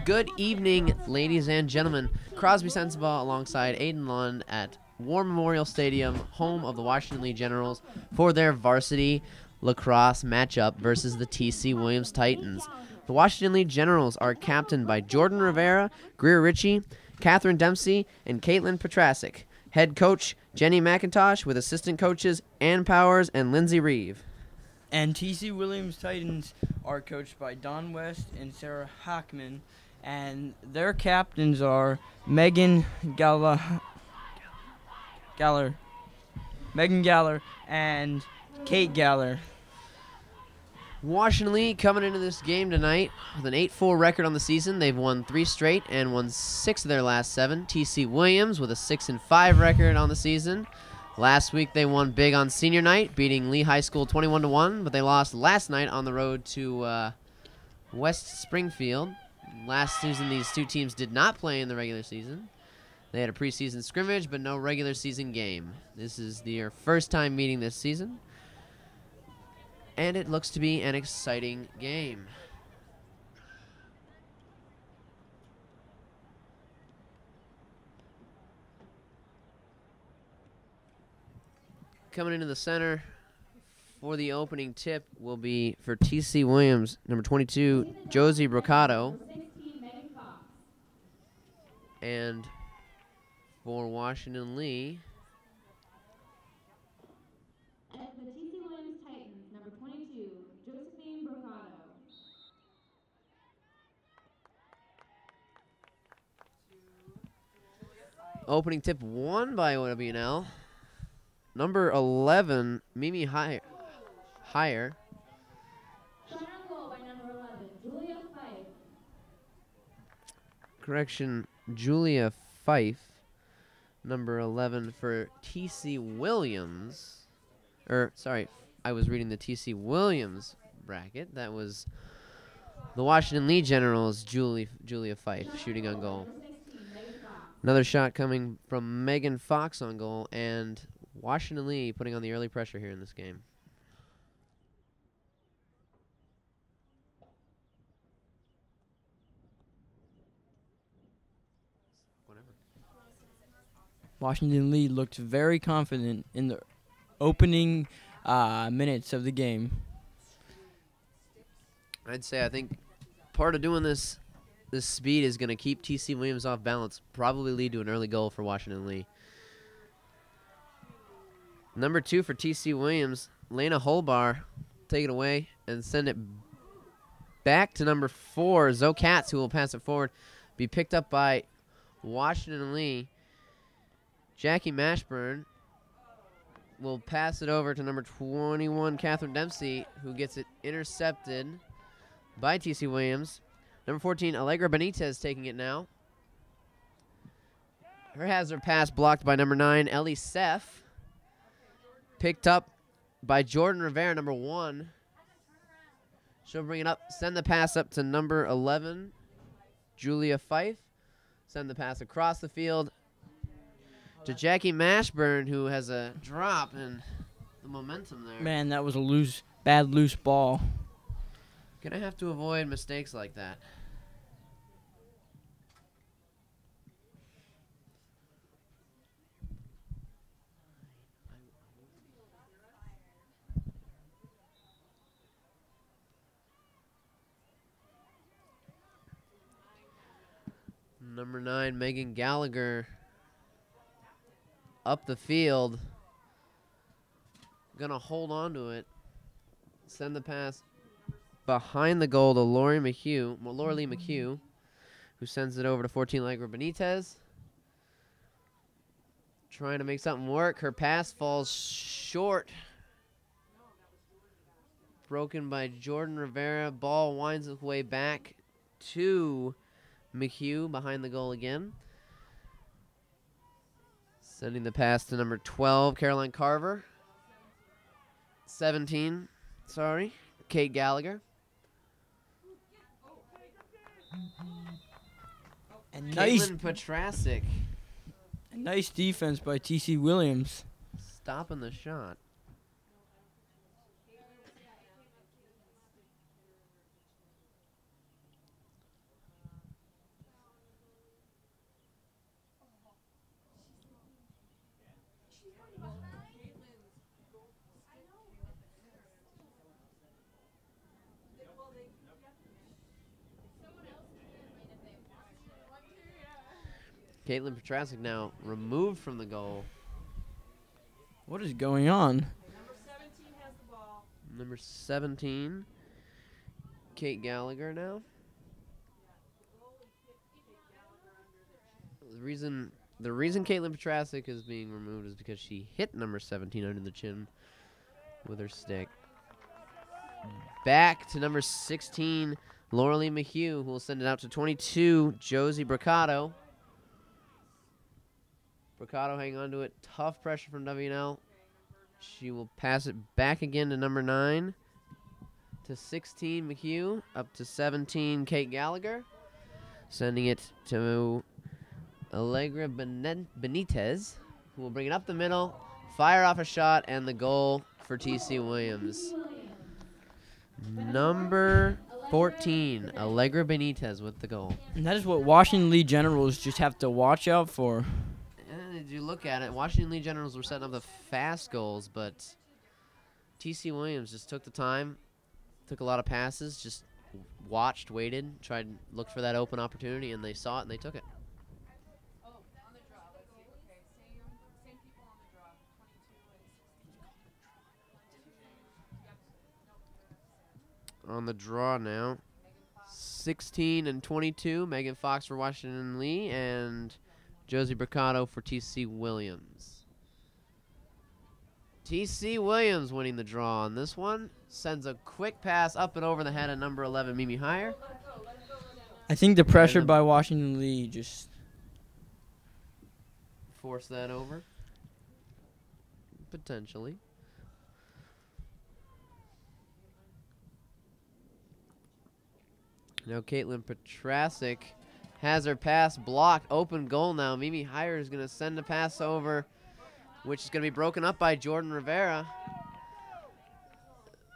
Good evening, ladies and gentlemen. Crosby Sensibaugh alongside Aiden Lund at War Memorial Stadium, home of the Washington Lee Generals, for their varsity lacrosse matchup versus the T.C. Williams Titans. The Washington Lee Generals are captained by Jordan Rivera, Greer Ritchie, Catherine Dempsey, and Caitlin Petrasic. Head coach Jenny McIntosh with assistant coaches Ann Powers and Lindsay Reeve. And T.C. Williams Titans are coached by Don West and Sarah Hockman, and their captains are Megan Galler and Kate Galler. Washington Lee coming into this game tonight with an 8-4 record on the season. They've won 3 straight and won 6 of their last 7. T.C. Williams with a 6-5 record on the season. Last week they won big on senior night, beating Lee High School 21-1, but they lost last night on the road to West Springfield. Last season these two teams did not play in the regular season. They had a preseason scrimmage, but no regular season game. This is their first time meeting this season, and it looks to be an exciting game. Coming into the center for the opening tip will be for T.C. Williams, number 22, Josie Brocato. And for Washington Lee, and the T.C. Williams Titans, number 22, Josephine Brocato. opening tip won by WNL. Number 11, Mimi Higher. Shot on goal by number 11, Julia Fife. Correction, Julia Fife. Number 11 for T.C. Williams. Sorry, I was reading the T.C. Williams bracket. That was the Washington Lee Generals, Julia Fife, shooting on goal. Another shot coming from Megan Fox on goal, and Washington Lee putting on the early pressure here in this game. Washington Lee looked very confident in the opening minutes of the game. I'd say I think part of doing this speed is going to keep T.C. Williams off balance, probably lead to an early goal for Washington Lee. Number 2 for T.C. Williams, Lena Holbar, take it away and send it back to number 4, Zoe Katz, who will pass it forward, be picked up by Washington Lee. Jackie Mashburn will pass it over to number 21, Catherine Dempsey, who gets it intercepted by T.C. Williams. Number 14, Allegra Benitez taking it now. Her hazard pass blocked by number 9, Ellie Seff. Picked up by Jordan Rivera, number 1. She'll bring it up, send the pass up to number 11, Julia Fife. Send the pass across the field to Jackie Mashburn, who has a drop in the momentum there. Man, that was a bad loose ball. Gonna have to avoid mistakes like that. Number 9, Megan Gallagher, up the field. Gonna hold on to it. Send the pass behind the goal to Laura Lee McHugh, who sends it over to 14, Allegra Benitez. Trying to make something work. Her pass falls short. Broken by Jordan Rivera. Ball winds its way back to McHugh behind the goal again. Sending the pass to number 12, Caroline Carver. 17, Kate Gallagher. And Caitlin Petrasic. Nice defense by T.C. Williams. Stopping the shot. Caitlin Petrasic now removed from the goal. What is going on? Number 17, Kate Gallagher now. The reason Caitlin Petrasic is being removed is because she hit number 17 under the chin with her stick. Back to number 16, Lauralee McHugh, who will send it out to 22, Josie Bricado. Bricado hanging on to it. Tough pressure from W&L. She will pass it back again to number 9, to 16, McHugh, up to 17, Kate Gallagher. Sending it to Allegra Benitez, who will bring it up the middle, fire off a shot, and the goal for TC Williams. Number 14, Allegra Benitez with the goal. And that is what Washington Lee Generals just have to watch out for. And as you look at it, Washington Lee Generals were setting up the fast goals, but TC Williams just took the time, took a lot of passes, just watched, waited, tried, looked for that open opportunity, and they saw it and they took it. On the draw now, 16 and 22, Megan Fox for Washington Lee and Josie Bricado for TC Williams. TC Williams winning the draw on this one. Sends a quick pass up and over the head of number 11, Mimi Heyer. I think the pressure by Washington Lee just forced that over. Potentially. Now Caitlin Petrasic has her pass blocked. Open goal now. Mimi Heyer is going to send a pass over, which is going to be broken up by Jordan Rivera.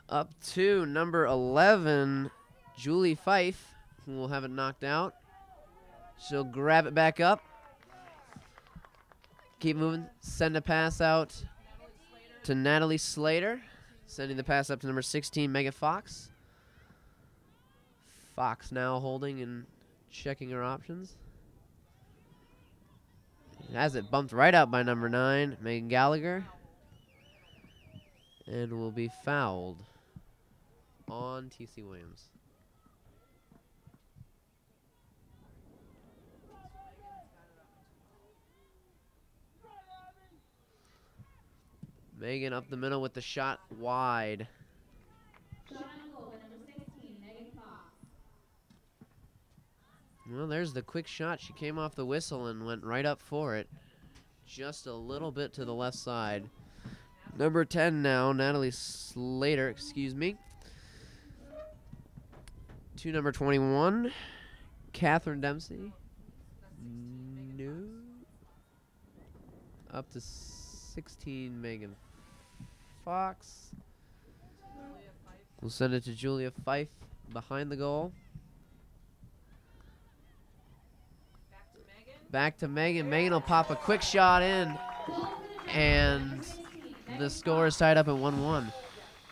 Up to number 11, Julie Fife, who will have it knocked out. She'll grab it back up. Keep moving. Send a pass out to Natalie Slater. Sending the pass up to number 16, Megan Fox. Fox now holding and checking her options. Has it bumped right out by number 9, Megan Gallagher. And will be fouled on TC Williams. Megan up the middle with the shot wide. Well, there's the quick shot. She came off the whistle and went right up for it. Just a little bit to the left side. Number 10 now, Natalie Slater, excuse me. To number 21, Catherine Dempsey. No. Up to 16, Megan Fox. We'll send it to Julia Fife behind the goal. Back to Megan. Megan will pop a quick shot in, and the score is tied up at 1-1.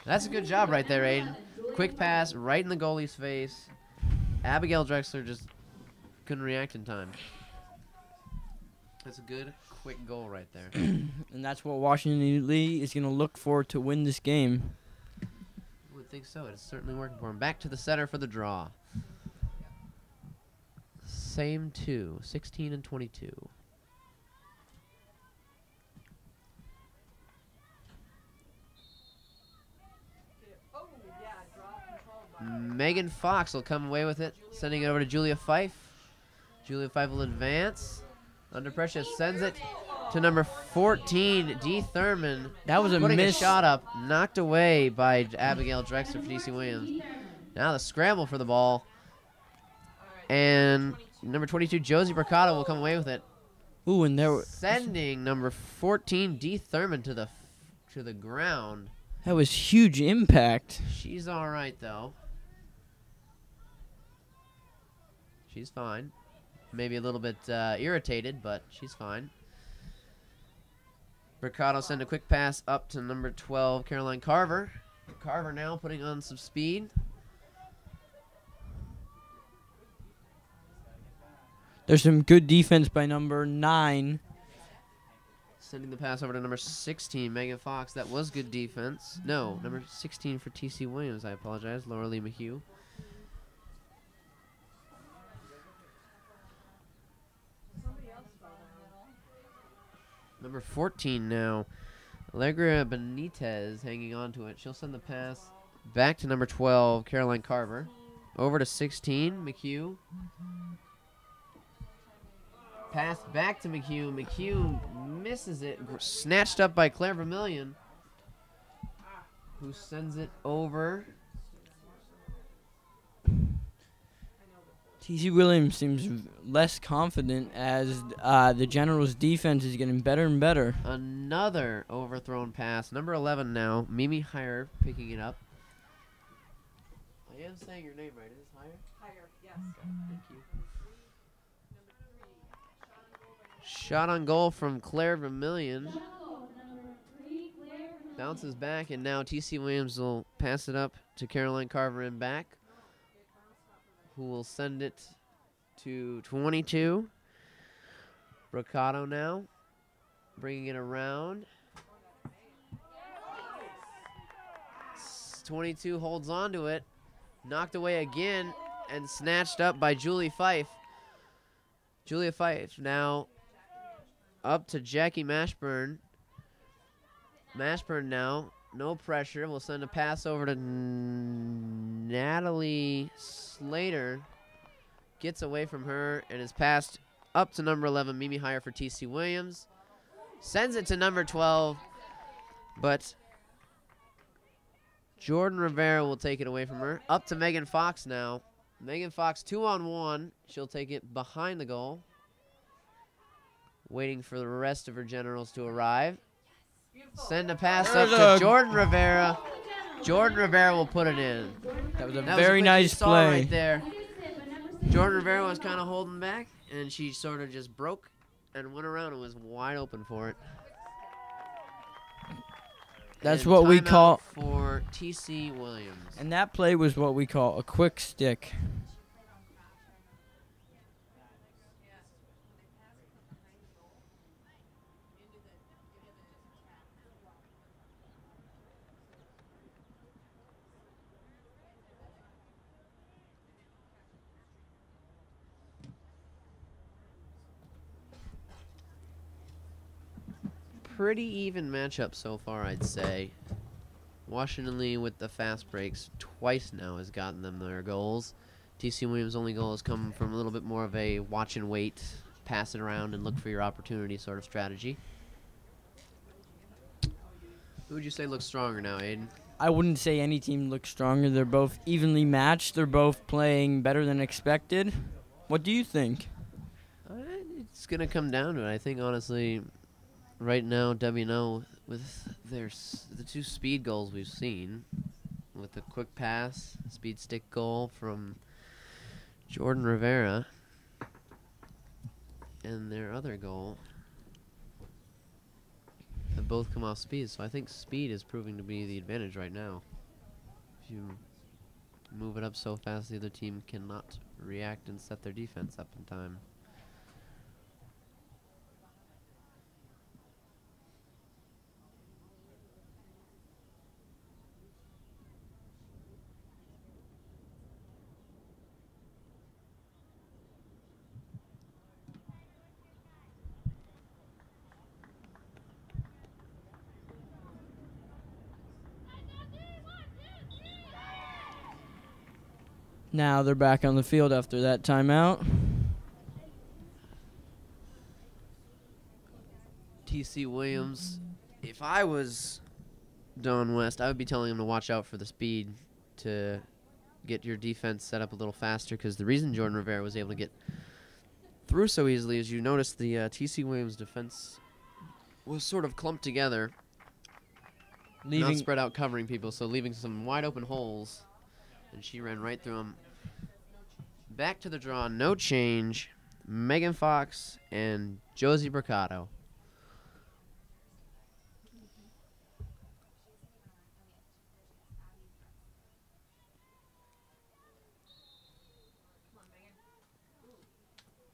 That's a good job right there, Aiden. Quick pass right in the goalie's face. Abigail Drexler just couldn't react in time. That's a good, quick goal right there. And that's what Washington Lee is going to look for to win this game. I would think so. It's certainly working for him. Back to the center for the draw. Same two, 16 and 22. Megan Fox will come away with it, sending it over to Julia Fife. Julia Fife will advance. Under pressure, sends it to number 14, Dee Thurman. That was a putting miss. A shot up, knocked away by Abigail Drexler for DC Williams. Now the scramble for the ball. And number 22, Josie Bricado will come away with it. Ooh, and there sending number 14, Dee Thurman to the ground. That was huge impact. She's all right though. She's fine. Maybe a little bit irritated, but she's fine. Bricado send a quick pass up to number 12, Caroline Carver. Carver now putting on some speed. There's some good defense by number 9. Sending the pass over to number 16, Megan Fox. That was good defense. No, number 16 for T.C. Williams. I apologize. Laura Lee McHugh. Number 14 now. Allegra Benitez hanging on to it. She'll send the pass back to number 12, Caroline Carver. Over to 16, McHugh. Pass back to McHugh. McHugh misses it. Snatched up by Claire Vermillion, who sends it over. T.C. Williams seems less confident as the Generals' defense is getting better and better. Another overthrown pass. Number 11 now. Mimi Heyer picking it up. I am saying your name right. Is it Heyer? Higher, yes. Okay, thank you. Shot on goal from Claire Vermillion. Bounces back, and now T.C. Williams will pass it up to Caroline Carver and back, who will send it to 22. Brocado now, bringing it around. 22 holds on to it. Knocked away again and snatched up by Julie Fife. Julia Fife now up to Jackie Mashburn. Mashburn now, no pressure. We'll send a pass over to Natalie Slater. Gets away from her and is passed up to number 11, Mimi Heyer for T.C. Williams. Sends it to number 12, but Jordan Rivera will take it away from her. Up to Megan Fox now. Megan Fox 2-on-1. She'll take it behind the goal. Waiting for the rest of her generals to arrive. Send a pass up to Jordan Rivera. Jordan Rivera will put it in. That was a very nice play right there. Jordan Rivera was kind of holding back, and she sort of just broke and went around and was wide open for it. That's and what we timeout call for T.C. Williams. And that play was what we call a quick stick. Pretty even matchup so far, I'd say. Washington Lee with the fast breaks twice now has gotten them their goals. T.C. Williams' only goal has come from a little bit more of a watch and wait, pass it around and look for your opportunity sort of strategy. Who would you say looks stronger now, Aiden? I wouldn't say any team looks stronger. They're both evenly matched. They're both playing better than expected. What do you think? It's going to come down to it. I think, honestly, right now, WNO, with the two speed goals we've seen, with the quick pass, speed stick goal from Jordan Rivera, and their other goal, have both come off speed. So I think speed is proving to be the advantage right now. If you move it up so fast, the other team cannot react and set their defense up in time. Now they're back on the field after that timeout. T.C. Williams, if I was Don West, I would be telling him to watch out for the speed to get your defense set up a little faster, because the reason Jordan Rivera was able to get through so easily is you notice the T.C. Williams defense was sort of clumped together, not spread out covering people, so leaving some wide open holes, and she ran right through them. Back to the draw, no change. Megan Fox and Josie Brocado.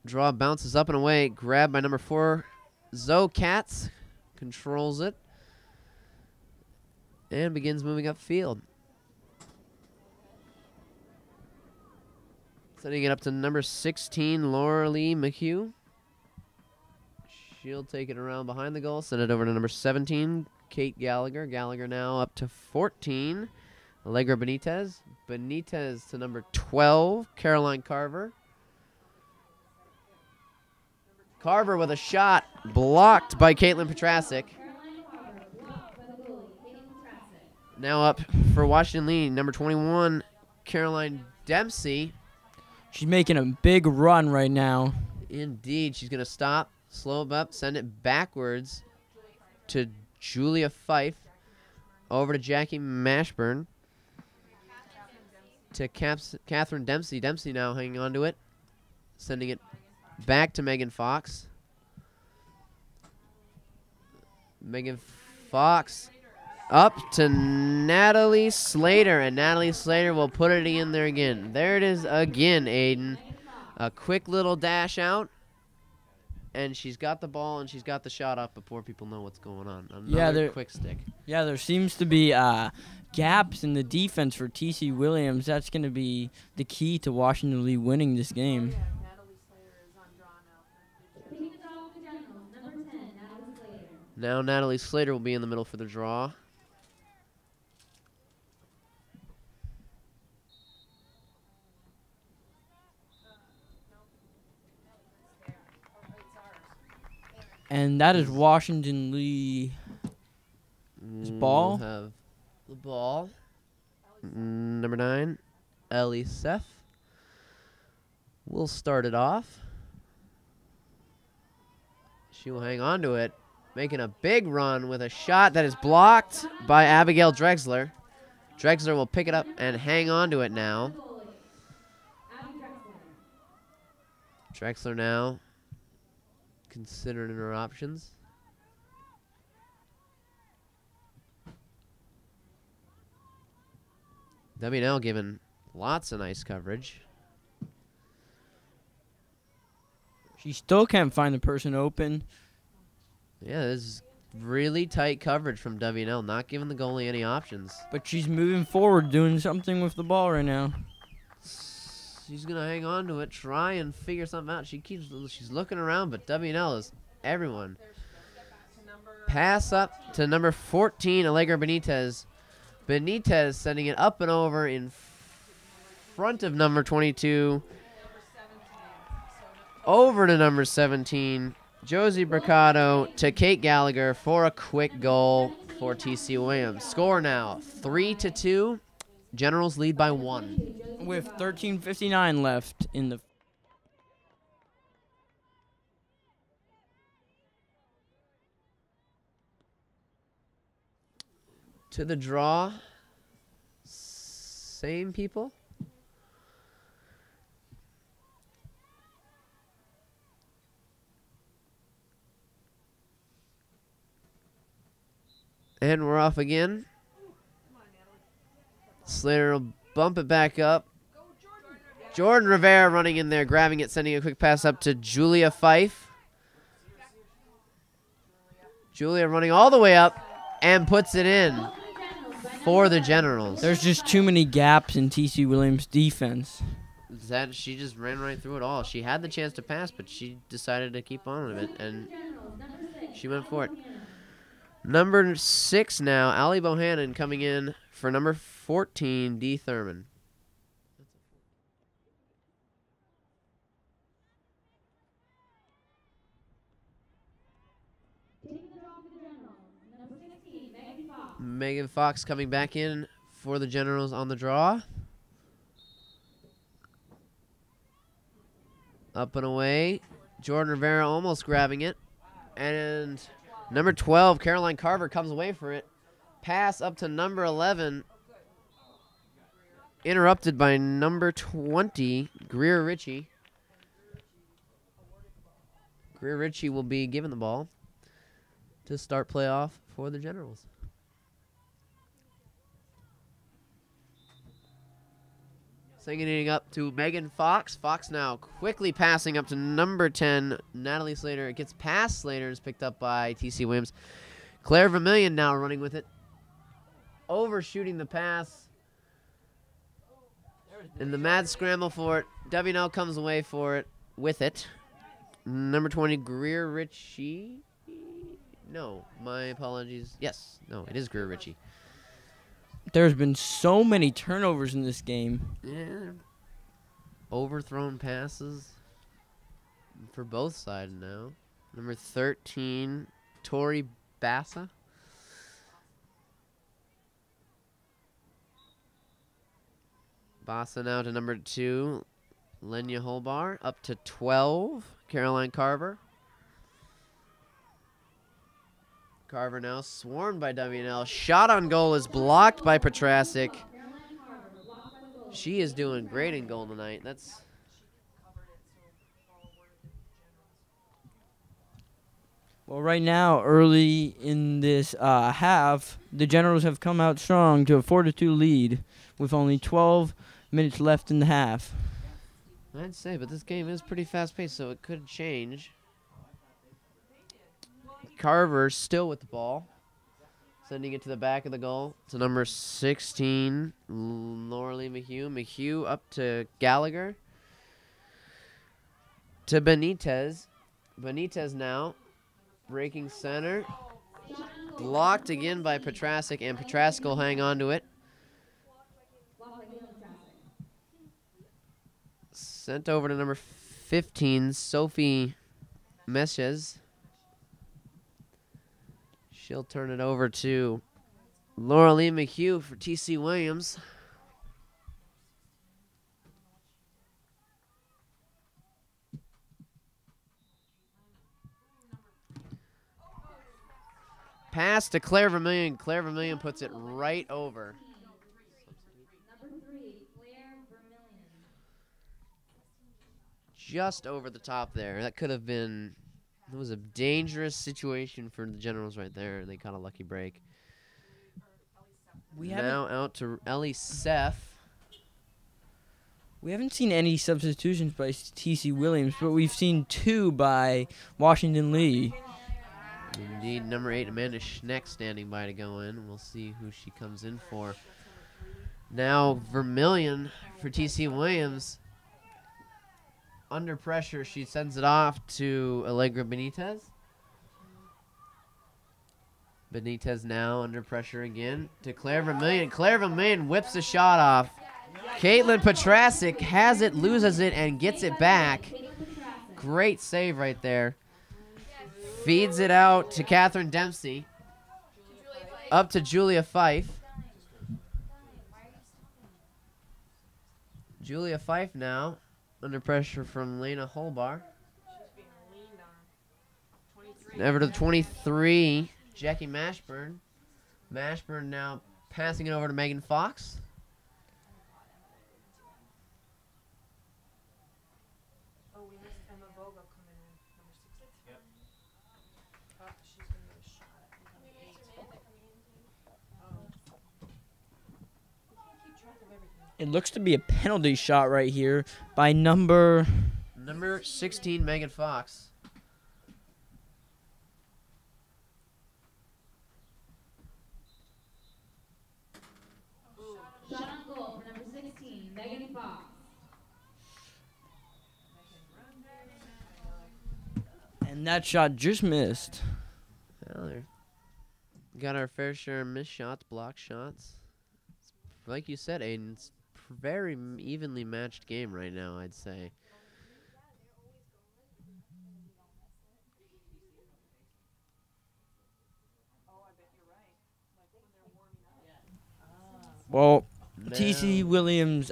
Draw bounces up and away. Grabbed by number 4, Zoe Katz. Controls it. And begins moving upfield. Sending it up to number 16, Laura Lee McHugh. She'll take it around behind the goal. Send it over to number 17, Kate Gallagher. Gallagher now up to 14, Allegra Benitez. Benitez to number 12, Caroline Carver. Carver with a shot blocked by Caitlin Petrasic. Now up for Washington Lee, number 21, Caroline Dempsey. She's making a big run right now. Indeed, she's going to stop, slow up, send it backwards to Julia Fife, over to Jackie Mashburn, to Catherine Dempsey. Dempsey now hanging on to it, sending it back to Megan Fox. Megan Fox up to Natalie Slater, and Natalie Slater will put it in there again. There it is again, Aiden. A quick little dash out, and she's got the ball and she's got the shot up before people know what's going on. Another quick stick. Yeah, there seems to be gaps in the defense for T.C. Williams. That's going to be the key to Washington Lee winning this game. Now Natalie Slater will be in the middle for the draw. And that is Washington Lee's ball. We'll have the ball. Number 9, Ellie Seth. We'll start it off. She will hang on to it, making a big run with a shot that is blocked by Abigail Drexler. Drexler will pick it up and hang on to it now. Drexler now considering her options. WNL given lots of nice coverage. She still can't find the person open. Yeah, this is really tight coverage from WNL, not giving the goalie any options. But she's moving forward, doing something with the ball right now. She's going to hang on to it, try and figure something out. She's looking around, but WNL is everyone. Pass up to number 14, Allegra Benitez. Benitez sending it up and over in front of number 22. Over to number 17, Josie Bricado, to Kate Gallagher for a quick goal for T.C. Williams. Score now 3-2. Generals lead by 1. With 13:59 left in the. To the draw, same people. And we're off again. Slater will bump it back up. Jordan Rivera running in there, grabbing it, sending a quick pass up to Julia Fife. Julia running all the way up and puts it in for the Generals. There's just too many gaps in T.C. Williams' defense. She just ran right through it all. She had the chance to pass, but she decided to keep on with it, and she went for it. Number 6 now, Allie Bohannon coming in for number 14, Dee Thurman. Megan Fox coming back in for the Generals on the draw. Up and away. Jordan Rivera almost grabbing it. And number 12, Caroline Carver, comes away for it. Pass up to number 11. Interrupted by number 20, Greer Ritchie. Greer Ritchie will be given the ball to start playoff for the Generals. Singing up to Megan Fox. Fox now quickly passing up to number 10, Natalie Slater. It gets past Slater. Is picked up by T.C. Williams. Claire Vermillion now running with it. Overshooting the pass. And the mad scramble for it. W&L comes away for it with it. Number 20, Greer Ritchie. No, my apologies. Yes, no, it is Greer Ritchie. There's been so many turnovers in this game. Yeah. Overthrown passes for both sides now. Number 13, Tori Bassa. Bassa now to number 2, Lenya Holbar. Up to 12, Caroline Carver. Carver now swarmed by W&L. Shot on goal is blocked by Petrasic. She is doing great in goal tonight. That's Well, right now, early in this half, the Generals have come out strong to a 4-2 lead with only 12 minutes left in the half. I'd say, but this game is pretty fast-paced, so it could change. Carver still with the ball, sending it to the back of the goal to number 16, Lauralee McHugh. McHugh up to Gallagher. To Benitez. Benitez now breaking center. Blocked again by Petrasic, and Petrasic will hang on to it. Sent over to number 15, Sophie Meshes. She'll turn it over to Lauralee McHugh for T.C. Williams. Pass to Claire Vermillion. Claire Vermillion puts it right over. Number 3, Claire Vermillion. Just over the top there. That could have been... It was a dangerous situation for the Generals right there, and they caught a lucky break. Now out to Ellie Seff. We haven't seen any substitutions by T.C. Williams, but we've seen 2 by Washington Lee. Indeed, number 8, Amanda Schneck standing by to go in. We'll see who she comes in for. Now Vermillion for T.C. Williams. Under pressure, she sends it off to Allegra Benitez. Benitez now under pressure again to Claire Vermillion. Claire Vermillion whips the shot off. Caitlin Petrasic has it, loses it, and gets it back. Great save right there. Feeds it out to Catherine Dempsey. Up to Julia Fife. Julia Fife now under pressure from Lena Holbar. Over to the 23, Jackie Mashburn. Mashburn now passing it over to Megan Fox. It looks to be a penalty shot right here by number 16, Megan Fox. Shot on goal for number 16, Megan Fox. And that shot just missed. Well, there. Got our fair share of missed shots, block shots. Like you said, Aiden, it's a very evenly matched game right now, I'd say. Well, No. T.C. Williams'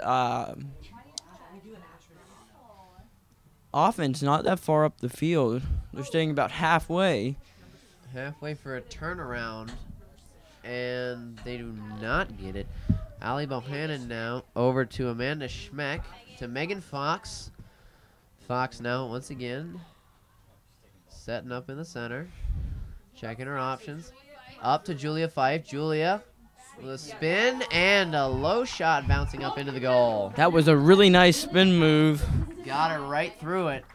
offense not that far up the field. They're staying about halfway. Halfway for a turnaround, and they do not get it. Ali Bohannon now over to Amanda Schmeck, to Megan Fox. Fox now once again setting up in the center, checking her options. Up to Julia Fife. Julia With a spin and a low shot bouncing up into the goal. That was a really nice spin move. Got her right through it.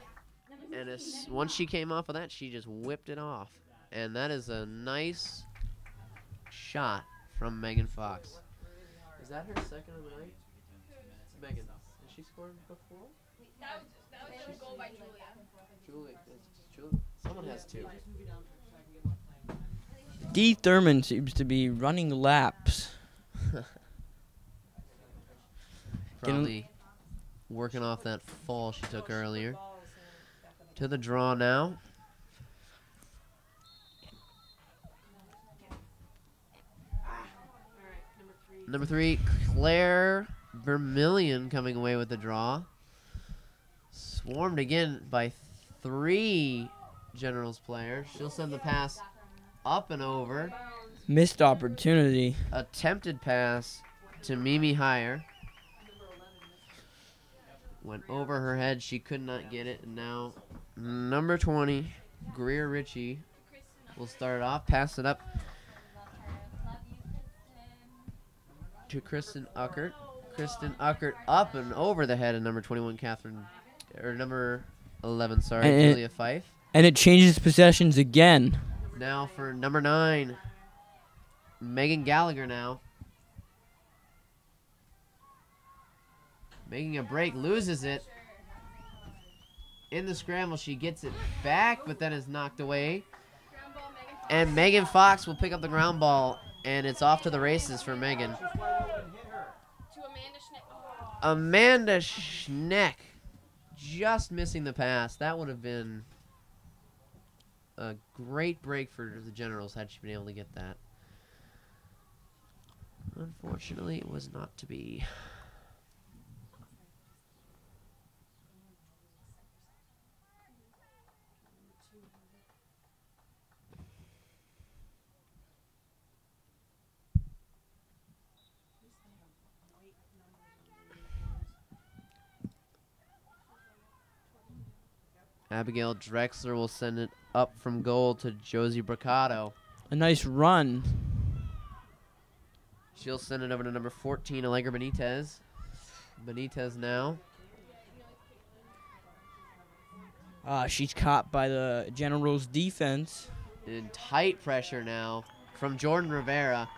And once she came off of that, she just whipped it off. And that is a nice shot from Megan Fox. Is that her second of the night? It's Megan. Has she scored before? That was a goal by Julia. Julie. Someone has two. Dee Thurman seems to be running laps. Probably working off that fall she took earlier. To the draw now. Number 3, Claire Vermillion coming away with the draw. Swarmed again by 3 Generals players. She'll send the pass up and over. Missed opportunity. Attempted pass to Mimi Heyer. Went over her head. She could not get it. And now number 20, Greer Ritchie, will start it off. Pass it up to Kristen Uckert. Kristen Uckert up and over the head of number 21, number 11, sorry, And Julia Fife. And it changes possessions again. Now for number 9, Megan Gallagher now. Making a break, loses it. In the scramble, she gets it back, but then is knocked away. And Megan Fox will pick up the ground ball, and it's off to the races for Megan. Amanda Schneck just missing the pass. That would have been a great break for the Generals had she been able to get that. Unfortunately, it was not to be. Abigail Drexler will send it up from goal to Josie Braccato. A nice run. She'll send it over to number 14, Allegra Benitez. Benitez now. She's caught by the Generals' defense. In tight pressure now from Jordan Rivera.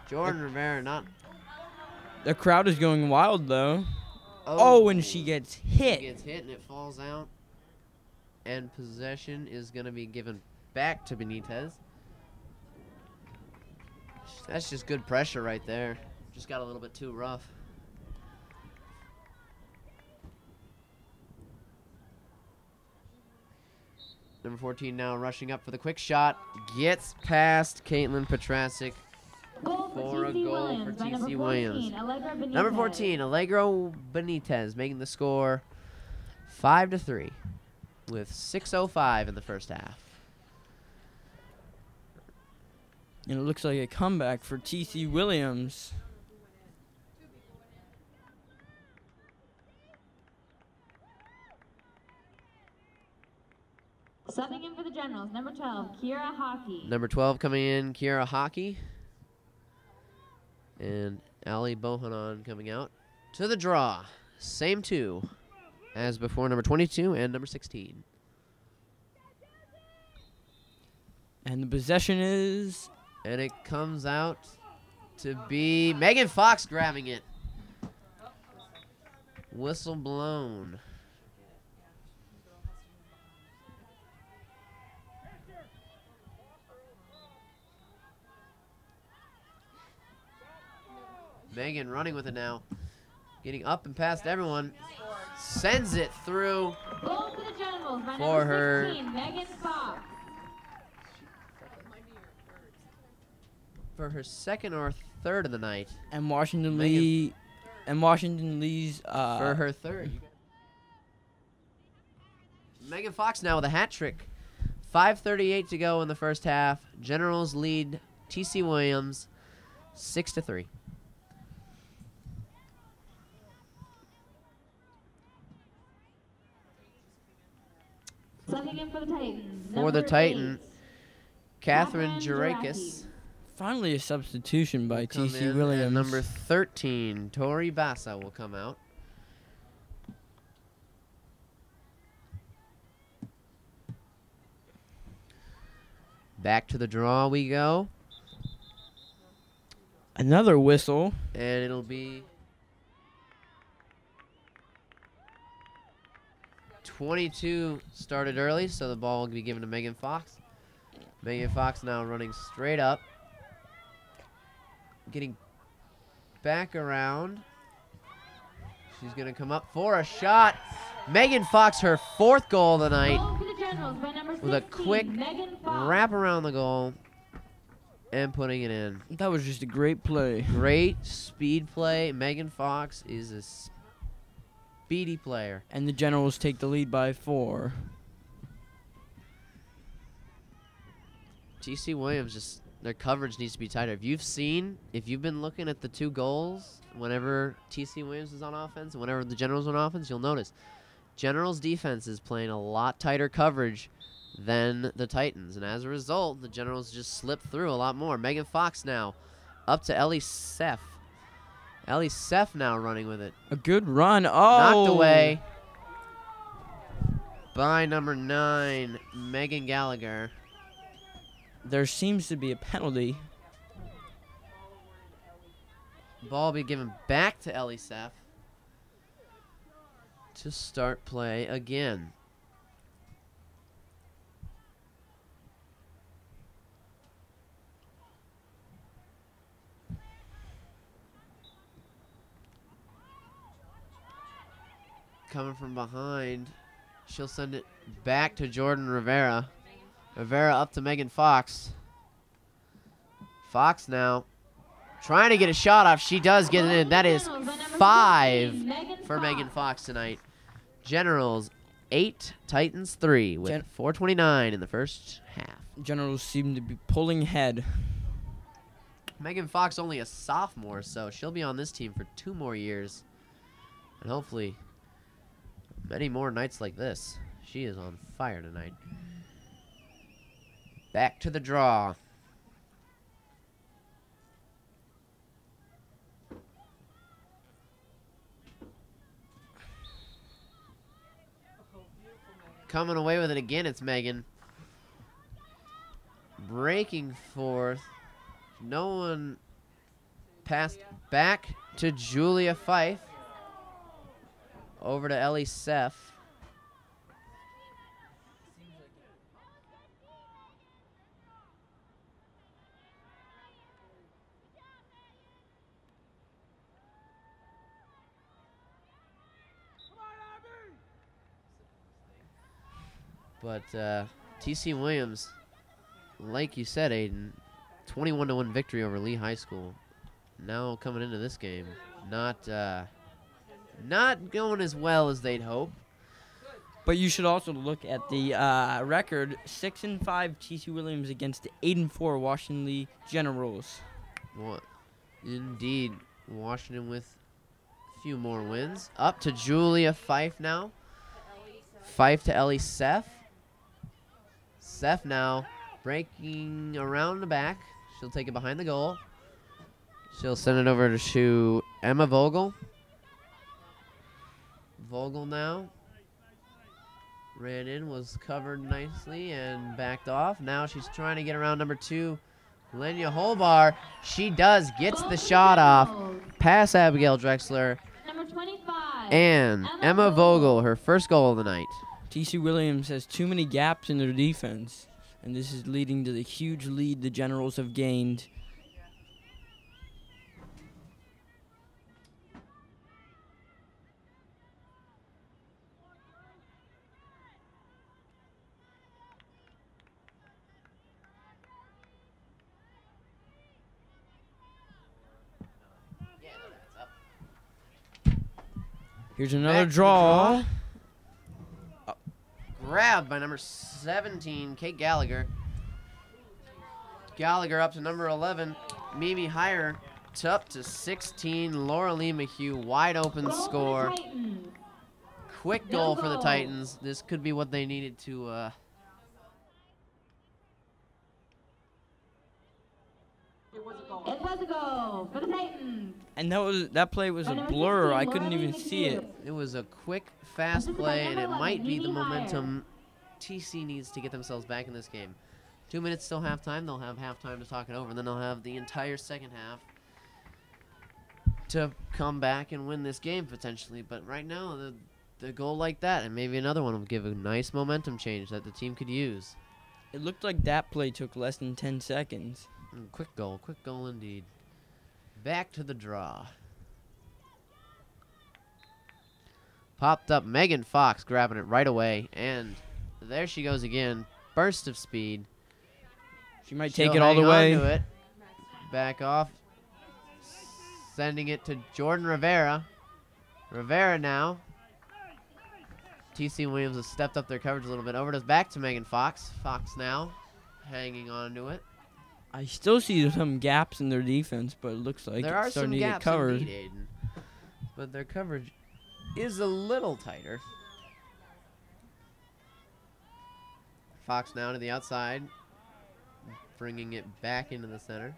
Jordan Rivera not. The crowd is going wild, though. Oh, and she gets hit. She gets hit and it falls out. And possession is going to be given back to Benitez. That's just good pressure right there. Just got a little bit too rough. Number 14 now rushing up for the quick shot. Gets past Caitlin Petrasic for a goal for TC Williams. Number 14, Allegro Benitez making the score 5-3 with 6:05 in the first half. And it looks like a comeback for TC Williams. Subbing in for the Generals, number 12, Kira Hockey. Number 12 coming in, Kiera Hockey. And Ali Bohanon coming out to the draw. Same 2 as before, number 22 and number 16. And the possession is... And it comes out to be Megan Fox grabbing it. Whistle blown. Megan running with it now. Getting up and past everyone. Sends it through Goal for the Generals by for number her 16, Megan Fox. for her second or third of the night. And Washington Megan. Lee... And Washington Lee's... For her third. Megan Fox now with a hat trick. 5:38 to go in the first half. Generals lead TC Williams 6-3. Subbing in for the Titans. For the number Titan, 8, Catherine Catherine Jurakis. Finally, a substitution by will come T.C. in, Williams. and number 13, Tori Bassa, will come out. Back to the draw we go. Another whistle. And it'll be 22 started early, so the ball will be given to Megan Fox. Megan Fox now running straight up. Getting back around. She's going to come up for a shot. Megan Fox, her 4th goal of the night, Goal for the Generals by number with a 16, quick Megan Fox. wrap around the goal and putting it in. That was just a great play. Great speed play. Megan Fox is a speedy player. And the Generals take the lead by 4. TC Williams, just their coverage needs to be tighter. If you've been looking at the 2 goals, whenever TC Williams is on offense and whenever the Generals are on offense, you'll notice Generals defense is playing a lot tighter coverage than the Titans. And as a result, the Generals just slip through a lot more. Megan Fox now up to Ellie Seff. Ellie Seff now running with it. A good run. Oh! Knocked away by number 9, Megan Gallagher. There seems to be a penalty. Ball be given back to Ellie Seff to start play again. Coming from behind, she'll send it back to Jordan Rivera. Rivera up to Megan Fox. Fox now trying to get a shot off. She does get it in. That is 5 for Megan Fox tonight. Generals 8, Titans 3 with 4:29 in the first half. Generals seem to be pulling ahead. Megan Fox only a sophomore, so she'll be on this team for 2 more years. And hopefully many more nights like this. She is on fire tonight. Back to the draw. Coming away with it again, it's Megan. Breaking forth. No one passed back to Julia Fife. Over to Ellie Seff. But TC Williams, like you said, Aiden, 21-1 victory over Lee High School. Now coming into this game, not going as well as they'd hope. But you should also look at the record: 6-5 TC Williams against the 8-4 Washington Lee Generals. What? Indeed, Washington with a few more wins. Up to Julia Fife now. Fife to Ellie Seff. Seff now breaking around the back. She'll take it behind the goal. She'll send it over to Emma Vogel. Vogel now ran in, was covered nicely, and backed off. Now she's trying to get around number 2, Lenya Holbar. She does, gets the shot off. Pass Abigail Drexler. Number 25. And Emma Vogel, her first goal of the night. TC Williams has too many gaps in their defense, and this is leading to the huge lead the Generals have gained. Here's another Back to the draw. Grabbed by number 17, Kate Gallagher. Gallagher up to number 11, Mimi Heyer. Up to 16, Laura Lee McHugh. Wide open score. Quick goal for the Titans. This could be what they needed to And that play was a blur. I couldn't even see it. It was a quick, fast play, and it might be the momentum TC needs to get themselves back in this game. 2 minutes till halftime. They'll have halftime to talk it over, and then they'll have the entire second half to come back and win this game potentially. But right now, the goal like that, and maybe another one, will give a nice momentum change that the team could use. It looked like that play took less than 10 seconds. Quick goal indeed. Back to the draw. Popped up Megan Fox, grabbing it right away, and there she goes again. Burst of speed. She might take it all the way. It. Back off. Sending it to Jordan Rivera. Rivera now. TC Williams has stepped up their coverage a little bit. Over to back to Megan Fox. Fox now hanging on to it. I still see some gaps in their defense, but it looks like there are it's some starting to gaps get covered. indeed, Aiden. But their coverage is a little tighter. Fox now to the outside, bringing it back into the center.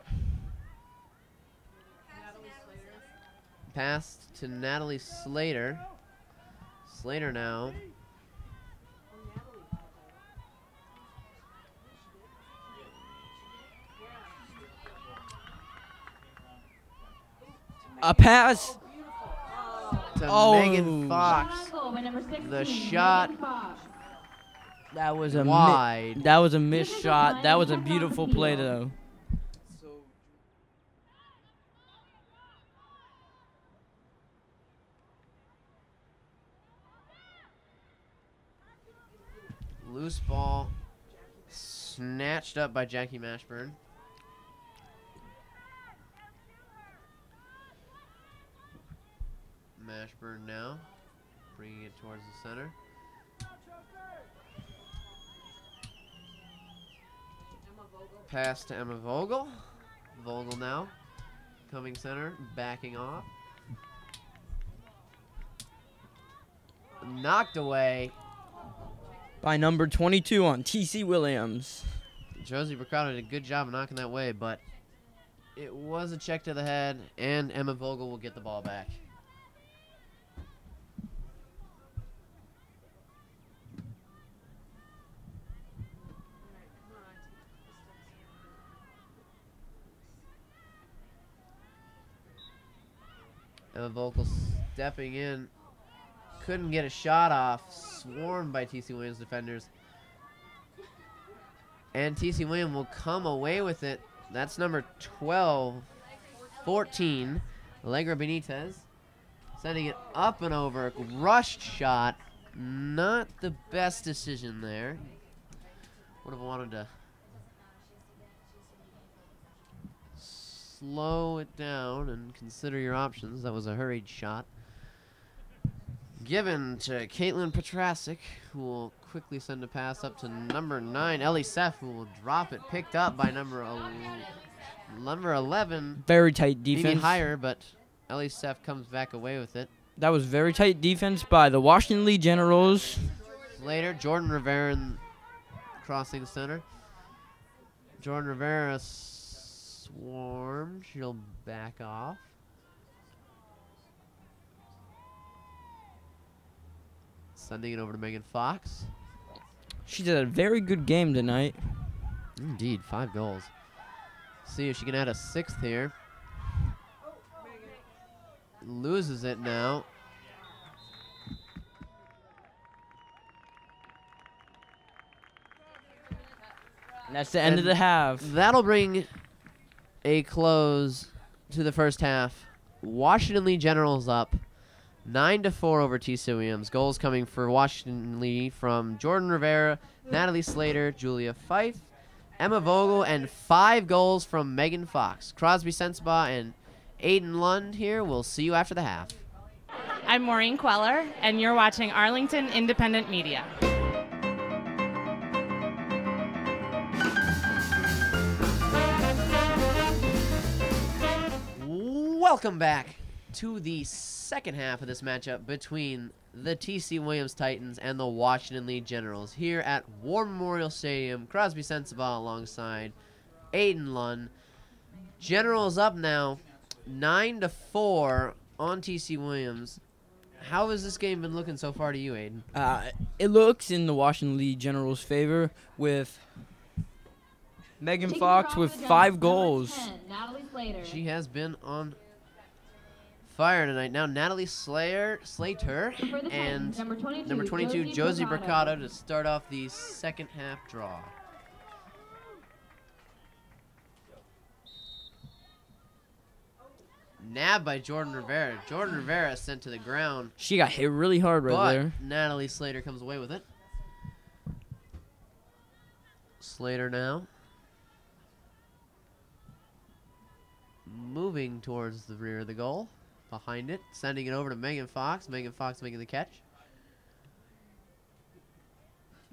Pass to Natalie Slater. Slater now. A pass to Megan Fox. The shot that was a wide. That was a missed shot. That was a beautiful play though. Loose ball snatched up by Jackie Mashburn. Mashburn now bringing it towards the center. Pass to Emma Vogel. Vogel now coming center, backing off. Knocked away by number 22 on TC Williams. Josie Bricado did a good job of knocking that way, but it was a check to the head, and Emma Vogel will get the ball back. Emma Vogel stepping in. Couldn't get a shot off. Swarmed by TC Williams defenders. And TC Williams will come away with it. That's number 14, Allegra Benitez. Sending it up and over. Rushed shot. Not the best decision there. Would have wanted to slow it down and consider your options. That was a hurried shot. Given to Caitlin Petrasic, who will quickly send a pass up to number 9, Ellie Seff, who will drop it. Picked up by number 11. Very tight defense. Maybe higher, but Ellie Seff comes back away with it. That was very tight defense by the Washington Lee Generals. Later, Jordan Rivera crossing center. Jordan Rivera swarmed. She'll back off. Sending it over to Megan Fox. She did a very good game tonight. Indeed, 5 goals. See if she can add a 6th here. Loses it now. And that's the end of the half. That'll bring a close to the first half. Washington Lee Generals up 9-4 over TC Williams. Goals coming for Washington Lee from Jordan Rivera, Natalie Slater, Julia Fife, Emma Vogel, and 5 goals from Megan Fox. Crosby, Sensibaugh, and Aiden Lund here. We'll see you after the half. I'm Maureen Queller, and you're watching Arlington Independent Media. Welcome back to the second half of this matchup between the TC Williams Titans and the Washington Lee Generals here at War Memorial Stadium. Crosby Sensibaugh alongside Aiden Lund. Generals up now 9-4 on TC Williams. How has this game been looking so far to you, Aiden? It looks in the Washington Lee Generals' favor with Megan Fox with 5 goals. She has been on fire tonight. Now Natalie Slater and number 22 Josie Bricado to start off the second half draw. Nabbed by Jordan Rivera. Jordan Rivera sent to the ground. She got hit really hard right there. Natalie Slater comes away with it. Slater now moving towards the rear of the goal. Behind it, sending it over to Megan Fox. Megan Fox making the catch.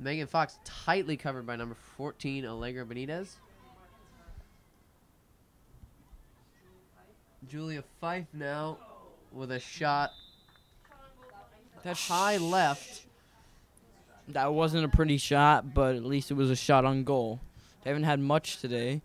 Megan Fox tightly covered by number 14, Allegra Benitez. Julia Fife now with a shot. That's high left. That wasn't a pretty shot, but at least it was a shot on goal. They haven't had much today.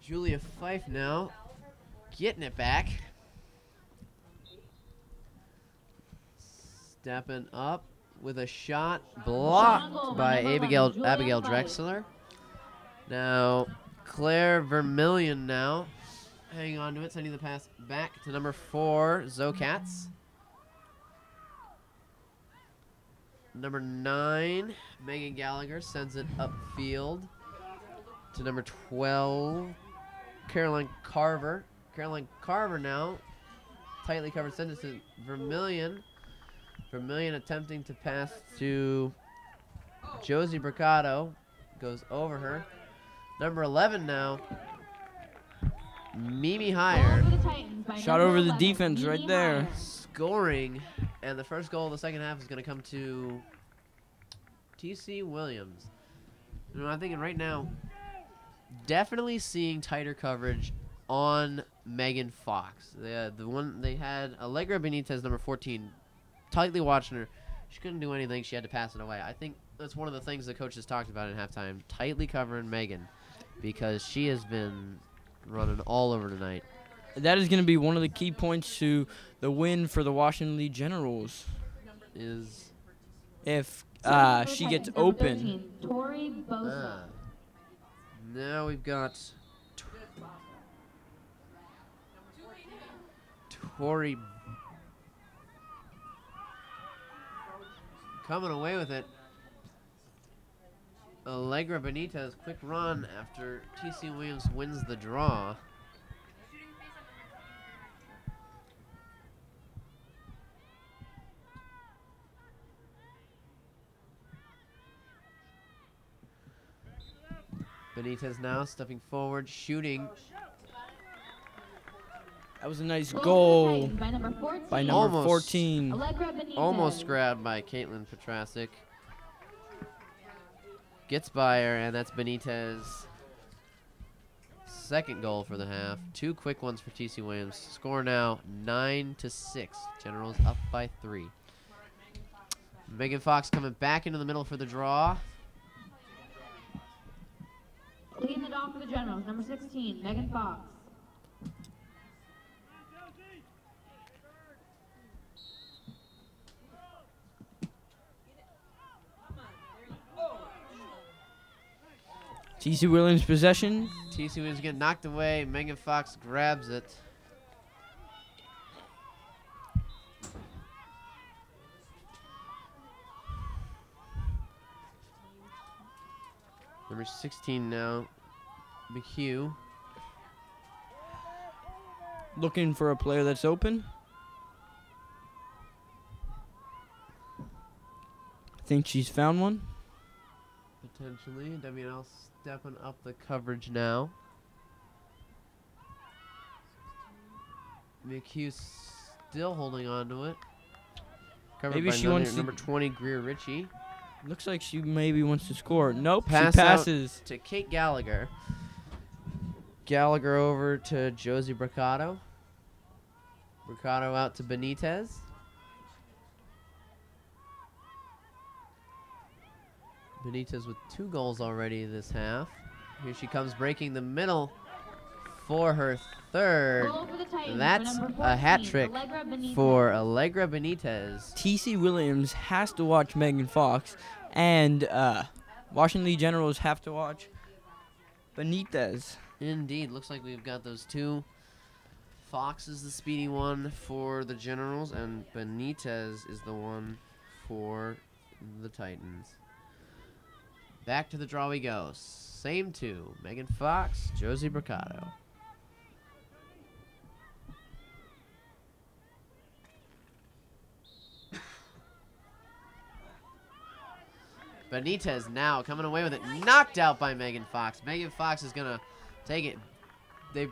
Julia Fife now getting it back. Stepping up with a shot blocked by Abigail Drexler. Now Claire Vermillion now hanging on to it, sending the pass back to number 4, Zoe Katz. Number 9, Megan Gallagher sends it upfield to number 12, Caroline Carver. Caroline Carver now tightly covered, sends it to Vermillion. Vermillion attempting to pass to Josie Bricado. Goes over her. Number 11 now, Mimi Hire. Shot over the defense right there. Scoring. And the first goal of the second half is going to come to TC Williams. You know, I'm thinking right now, definitely seeing tighter coverage on Megan Fox. The one they had, Allegra Benitez, number 14, tightly watching her. She couldn't do anything. She had to pass it away. I think that's one of the things the coaches talked about in halftime, tightly covering Megan, because she has been running all over tonight. That is going to be one of the key points to the win for the Washington Lee Generals. Is if she gets open. Now we've got Tori coming away with it. Allegra Benitez, quick run after TC Williams wins the draw. Benitez now stepping forward, shooting. That was a nice goal by number 14. Almost grabbed by Caitlin Petrasic. Gets by her, and that's Benitez's second goal for the half. 2 quick ones for TC Williams. Score now 9-6. Generals up by 3. Megan Fox coming back into the middle for the draw. Leading the dog for the Generals, number 16, Megan Fox. TC Williams possession. TC Williams getting knocked away. Megan Fox grabs it. Number 16 now, McHugh. Looking for a player that's open. I think she's found one. Potentially. WNL stepping up the coverage now. McHugh still holding on to it. Covered Maybe by she wants number 20, Greer Ritchie. Looks like she maybe wants to score. Nope, Pass she passes. out to Kate Gallagher. Gallagher over to Josie Bracado. Bracado out to Benitez. Benitez with 2 goals already this half. Here she comes breaking the middle for her third. Goal for the Titans That's for number a hat 14, trick Allegra Benitez. for Allegra Benitez. TC Williams has to watch Megan Fox, and Washington Lee Generals have to watch Benitez. Indeed, looks like we've got those 2. Fox is the speedy one for the Generals, and Benitez is the one for the Titans. Back to the draw we go. Same 2. Megan Fox, Josie Bracado. Benitez now coming away with it. Knocked out by Megan Fox. Megan Fox is going to take it.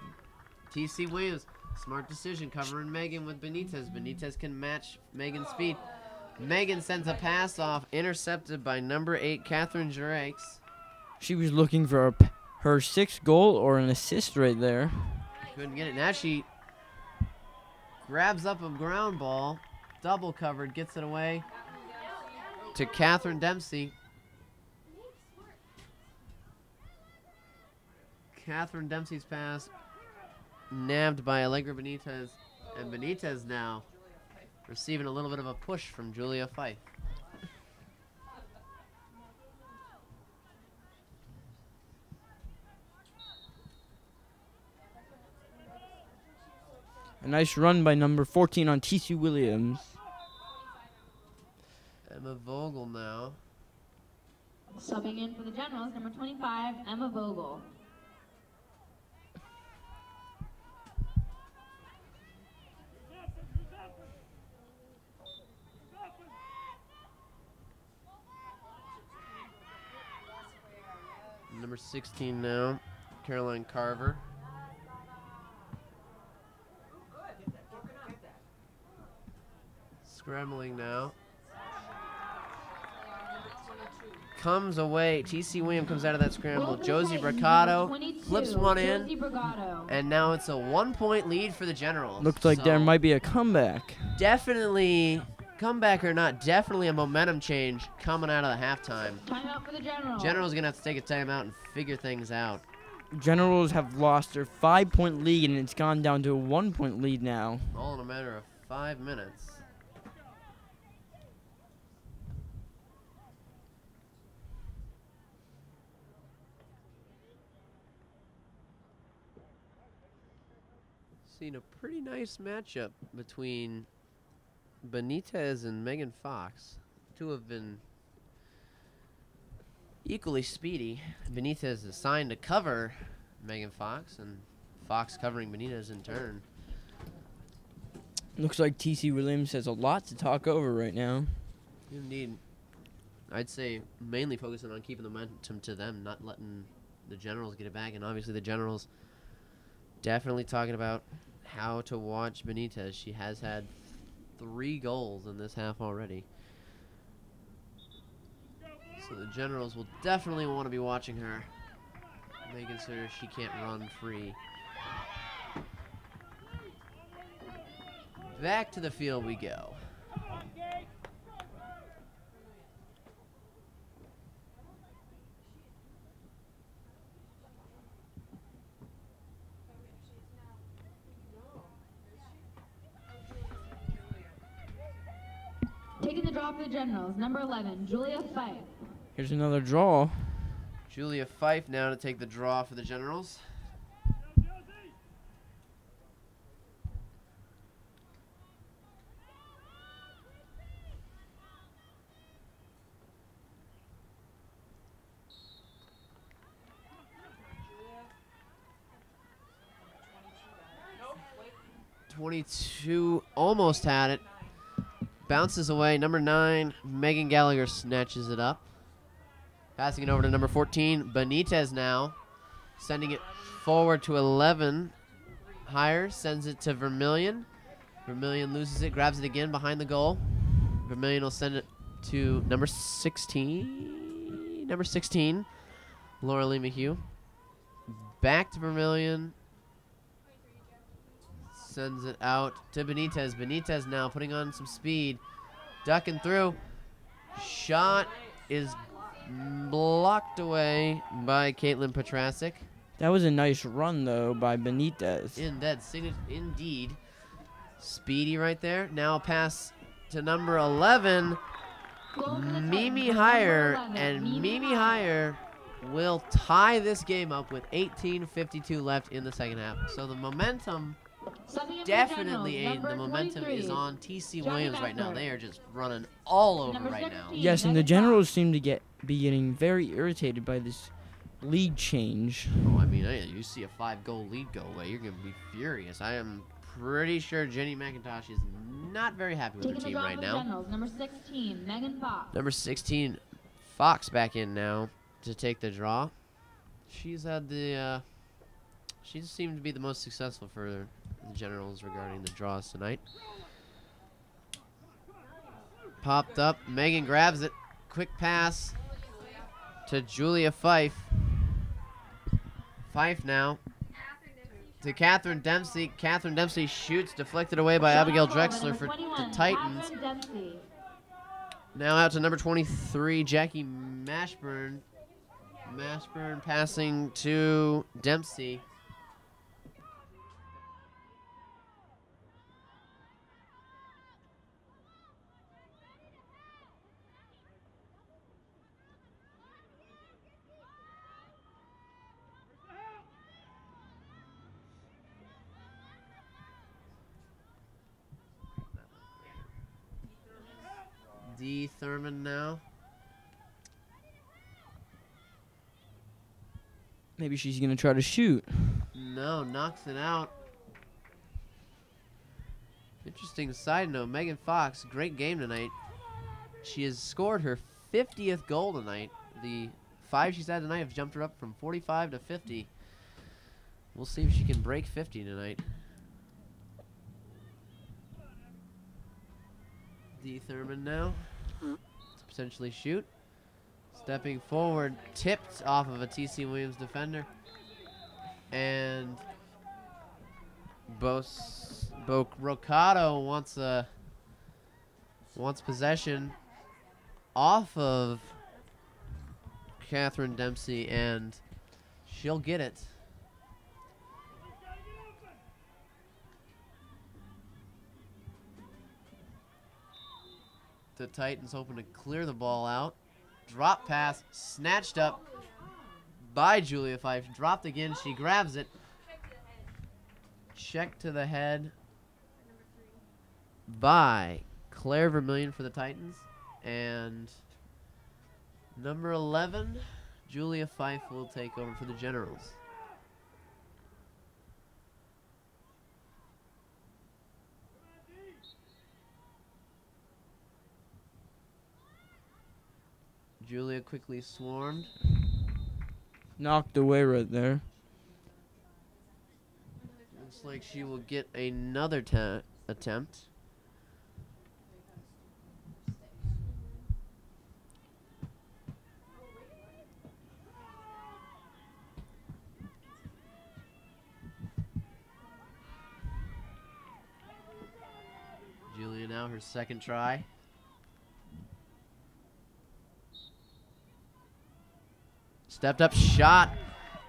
TC Williams, smart decision covering Megan with Benitez. Benitez can match Megan's speed. Megan sends a pass off, intercepted by number 8, Catherine Jureix. She was looking for her 6th goal or an assist right there. Couldn't get it. Now she grabs up a ground ball, double covered, gets it away to Catherine Dempsey. Catherine Dempsey's pass nabbed by Allegra Benitez, and Benitez now receiving a little bit of a push from Julia Fife. A nice run by number 14 on TC Williams. Emma Vogel now. Subbing in for the Generals, number 25, Emma Vogel. Number 16 now, Caroline Carver. Scrambling now. Comes away. TC Williams comes out of that scramble. Josie Bracado flips one in. And now it's a 1-point lead for the Generals. Looks like there might be a comeback. Definitely, comeback or not, definitely a momentum change coming out of the halftime. Timeout for the Generals. Generals going to have to take a timeout and figure things out. Generals have lost their 5-point lead, and it's gone down to a 1-point lead now. All in a matter of 5 minutes. Seen a pretty nice matchup between Benitez and Megan Fox. Two have been equally speedy. Benitez is assigned to cover Megan Fox, and Fox covering Benitez in turn. Looks like TC Williams has a lot to talk over right now. Indeed. I'd say mainly focusing on keeping the momentum to them, not letting the Generals get it back. And obviously the Generals definitely talking about how to watch Benitez. She has had 3 goals in this half already. So the Generals will definitely want to be watching her, making sure she can't run free. Back to the field we go. Taking the draw for the Generals, number 11, Julia Fife. Here's another draw. Julia Fife now to take the draw for the Generals. .22 almost had it. Bounces away. Number 9, Megan Gallagher snatches it up. Passing it over to number 14, Benitez now. Sending it forward to 11. Higher, sends it to Vermillion. Vermillion loses it, grabs it again behind the goal. Vermillion will send it to number 16. Number 16, Laura Lee McHugh. Back to Vermillion. Sends it out to Benitez. Benitez now putting on some speed. Ducking through. Shot is blocked away by Caitlin Petrasic. That was a nice run, though, by Benitez. Indeed. Speedy right there. Now a pass to number 11, Mimi Heyer. And Mimi Heyer will tie this game up with 18:52 left in the second half. So the momentum, definitely, Aiden, the momentum is on TC Williams right now. They are just running all over right now. Yes, and the Generals seem to be getting very irritated by this lead change. Oh, I mean, you see a 5-goal lead go away, you're going to be furious. I am pretty sure Jenny McIntosh is not very happy with her team right now. Number 16, Megan Fox. Number 16, Fox back in now to take the draw. She's had the, she seemed to be the most successful for the Generals regarding the draws tonight. Popped up, Megan grabs it, quick pass to Julia Fife. Fife now to Catherine Dempsey. Catherine Dempsey shoots, deflected away by Abigail Drexler for the Titans. Now out to number 23, Jackie Mashburn. Mashburn passing to Dempsey. D. Thurman now. Maybe she's going to try to shoot. No, knocks it out. Interesting side note, Megan Fox, great game tonight. She has scored her 50th goal tonight. The 5 she's had tonight have jumped her up from 45 to 50. We'll see if she can break 50 tonight. D. Thurman now to potentially shoot. Stepping forward, tipped off of a TC Williams defender. And Rocado wants possession off of Catherine Dempsey, and she'll get it. The Titans hoping to clear the ball out. Drop pass, snatched up by Julia Fife. Dropped again, she grabs it. Check to the head by Claire Vermillion for the Titans. And number 11, Julia Fife, will take over for the Generals. Julia quickly swarmed. Knocked away right there. Looks like she will get another attempt. Julia now, her second try. Stepped up shot.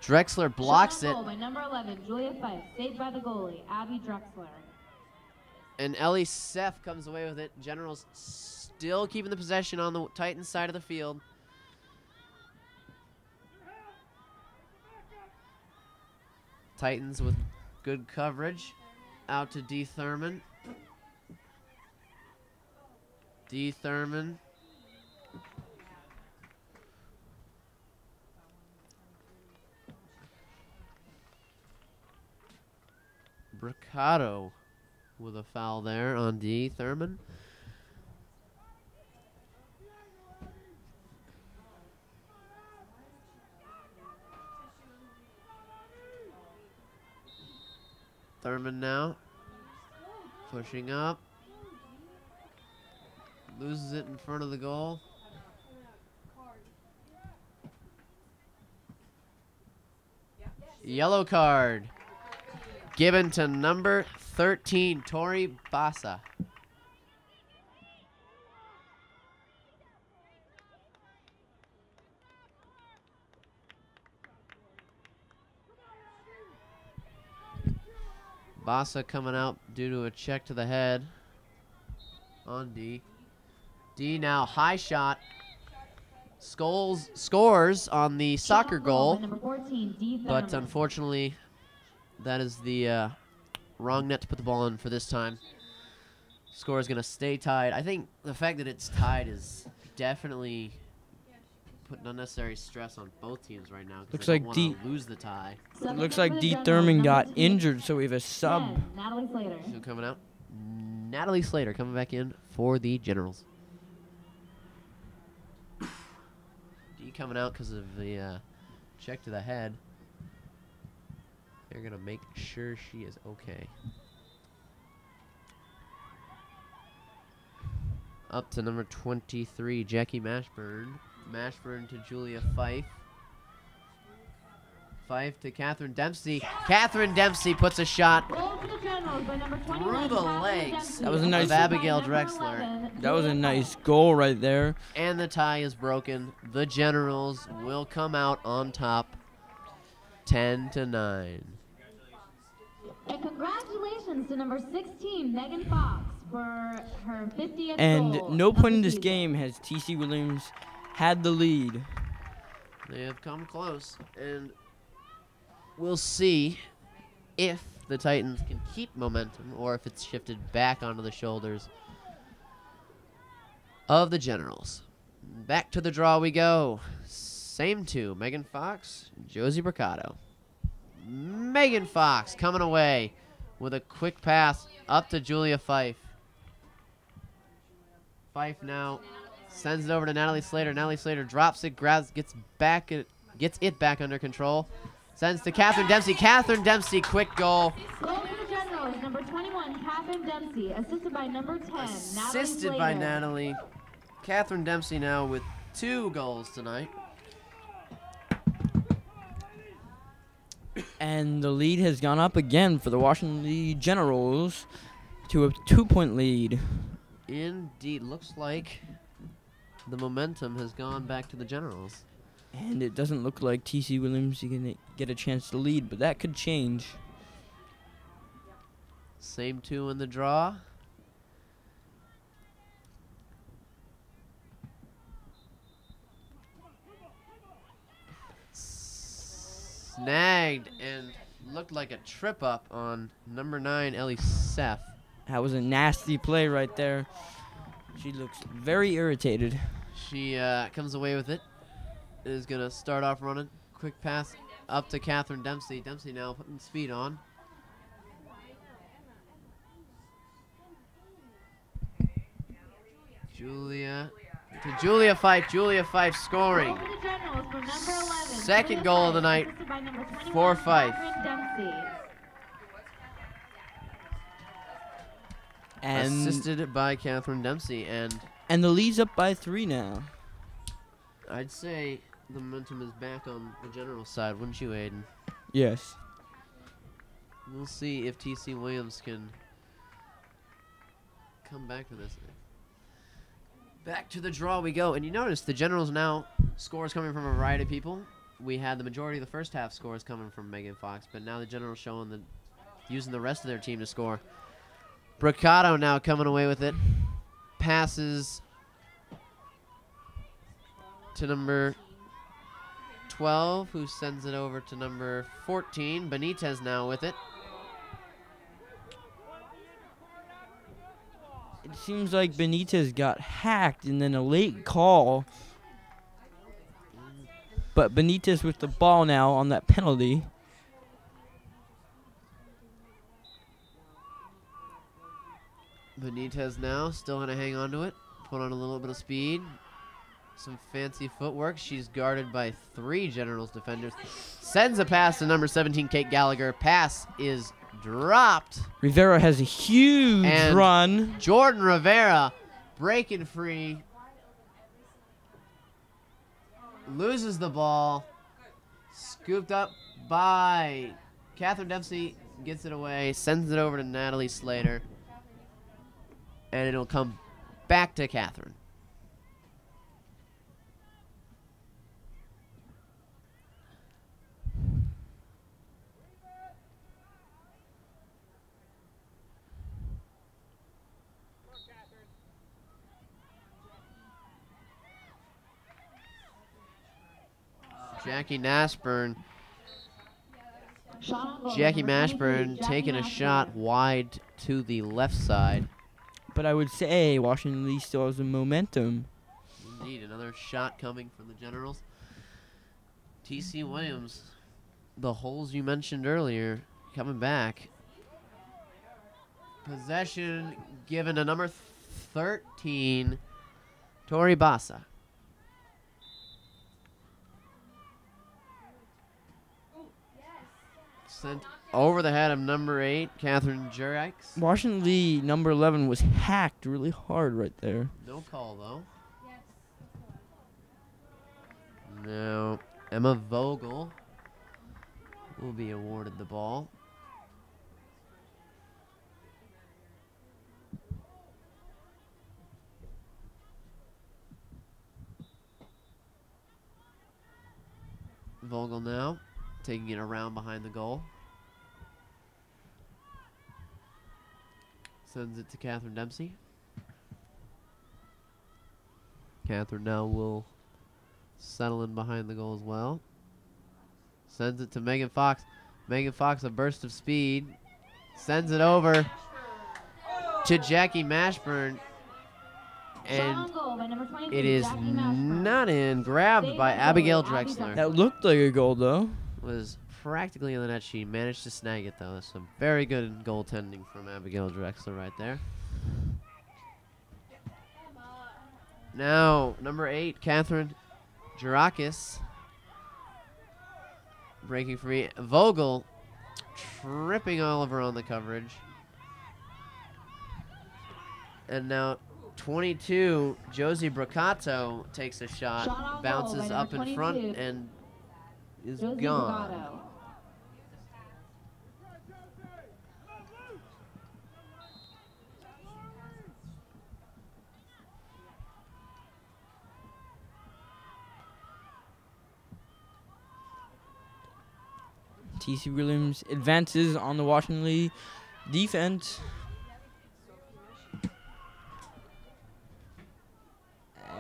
Drexler blocks it. Goal by number 11, Julia Fife, saved by the goalie, Abby Drexler. And Ellie Seth comes away with it. Generals still keeping the possession on the Titans side of the field. Titans with good coverage. Out to D. Thurman. D. Thurman. Bricado with a foul there on D. Thurman. Thurman now pushing up. Loses it in front of the goal. Yellow card given to number 13, Tori Bassa. Bassa coming out due to a check to the head on D. D now high shot. Scholes scores on the soccer goal, Number 14, D. but Fetterman. unfortunately, that is the wrong net to put the ball in for this time. Score is going to stay tied. I think the fact that it's tied is definitely putting unnecessary stress on both teams right now. Looks they like don't D- wanna lose the tie. Looks like D. Thurman got injured, so we have a sub. 10, Natalie Slater. Who coming out? Natalie Slater coming back in for the Generals. D coming out because of the check to the head. They're going to make sure she is okay. Up to number 23, Jackie Mashburn. Mashburn to Julia Fife. Fife to Catherine Dempsey. Catherine Dempsey puts a shot Goal for the Generals by number 21, through the Catherine legs Dempsey. That was a nice- of Abigail By number Drexler. 11, That was a Julia nice Fife. goal right there. And the tie is broken. The Generals will come out on top 10-9. And congratulations to number 16, Megan Fox, for her 50th And goal no of point the in this season. game has TC Williams had the lead. They have come close, and we'll see if the Titans can keep momentum or if it's shifted back onto the shoulders of the Generals. Back to the draw we go. Same two, Megan Fox, Josie Mercado. Megan Fox coming away with a quick pass up to Julia Fife. Fife now sends it over to Natalie Slater. Natalie Slater drops it, grabs, gets it back under control. Sends to Catherine Dempsey. Catherine Dempsey, quick goal. Goal for the Generals, number 21, Catherine Dempsey, assisted by number 10, Assisted by Natalie Slater. Natalie. Catherine Dempsey now with 2 goals tonight. And the lead has gone up again for the Washington Lee Generals to a 2-point lead. Indeed, looks like the momentum has gone back to the Generals. And it doesn't look like TC Williams is going to get a chance to lead, but that could change. Same 2 in the draw. Snagged and looked like a trip up on number 9, Ellie Seth. That was a nasty play right there. She looks very irritated. She comes away with it. Is going to start off running. Quick pass up to Catherine Dempsey. Dempsey now putting speed on. Julia to Julia Fife. Julia Fife scoring. Goal for the Generals from number 11, Second Julia goal of the Fife, night assisted by number 21, for Fife. Catherine Dempsey. And Assisted by Catherine Dempsey. And the lead's up by 3 now. I'd say the momentum is back on the General side, wouldn't you, Aiden? Yes. We'll see if T.C. Williams can come back to this. Back to the draw we go. And you notice the Generals now scores coming from a variety of people. We had the majority of the first half scores coming from Megan Fox, but now the Generals showing the using the rest of their team to score. Bricado now coming away with it. Passes to number 12, who sends it over to number 14. Benitez now with it. It seems like Benitez got hacked and then a late call. But Benitez with the ball now on that penalty. Benitez now still going to hang on to it. Put on a little bit of speed. Some fancy footwork. She's guarded by 3 Generals defenders. Sends a pass to number 17, Kate Gallagher. Pass is dropped. Rivera has a huge And run. Jordan Rivera breaking free. Loses the ball. Scooped up by Catherine Dempsey. Gets it away. Sends it over to Natalie Slater. And it'll come back to Catherine. Jackie Mashburn taking a shot wide to the left side. But I would say Washington Lee still has the momentum. Indeed, another shot coming from the Generals. T.C. Williams, the holes you mentioned earlier, coming back. Possession given to number 13, Tori Bassa. Sent over the head of number 8, Catherine Jurix. Washington Lee, number 11, was hacked really hard right there. No call, though. Now, Emma Vogel will be awarded the ball. Vogel now taking it around behind the goal. Sends it to Catherine Dempsey. Catherine now will settle in behind the goal as well. Sends it to Megan Fox. Megan Fox, a burst of speed. Sends it over to Jackie Mashburn. And it is not in. Grabbed by Abigail Drexler. That looked like a goal, though. Was practically in the net. She managed to snag it, though. Some very good goaltending from Abigail Drexler right there. Now, number 8, Catherine Jurakis. Breaking free. Vogel tripping Oliver on the coverage. And now 22, Josie Braccato takes a shot, bounces up in front, and is gone. T.C. Williams advances on the Washington Lee defense.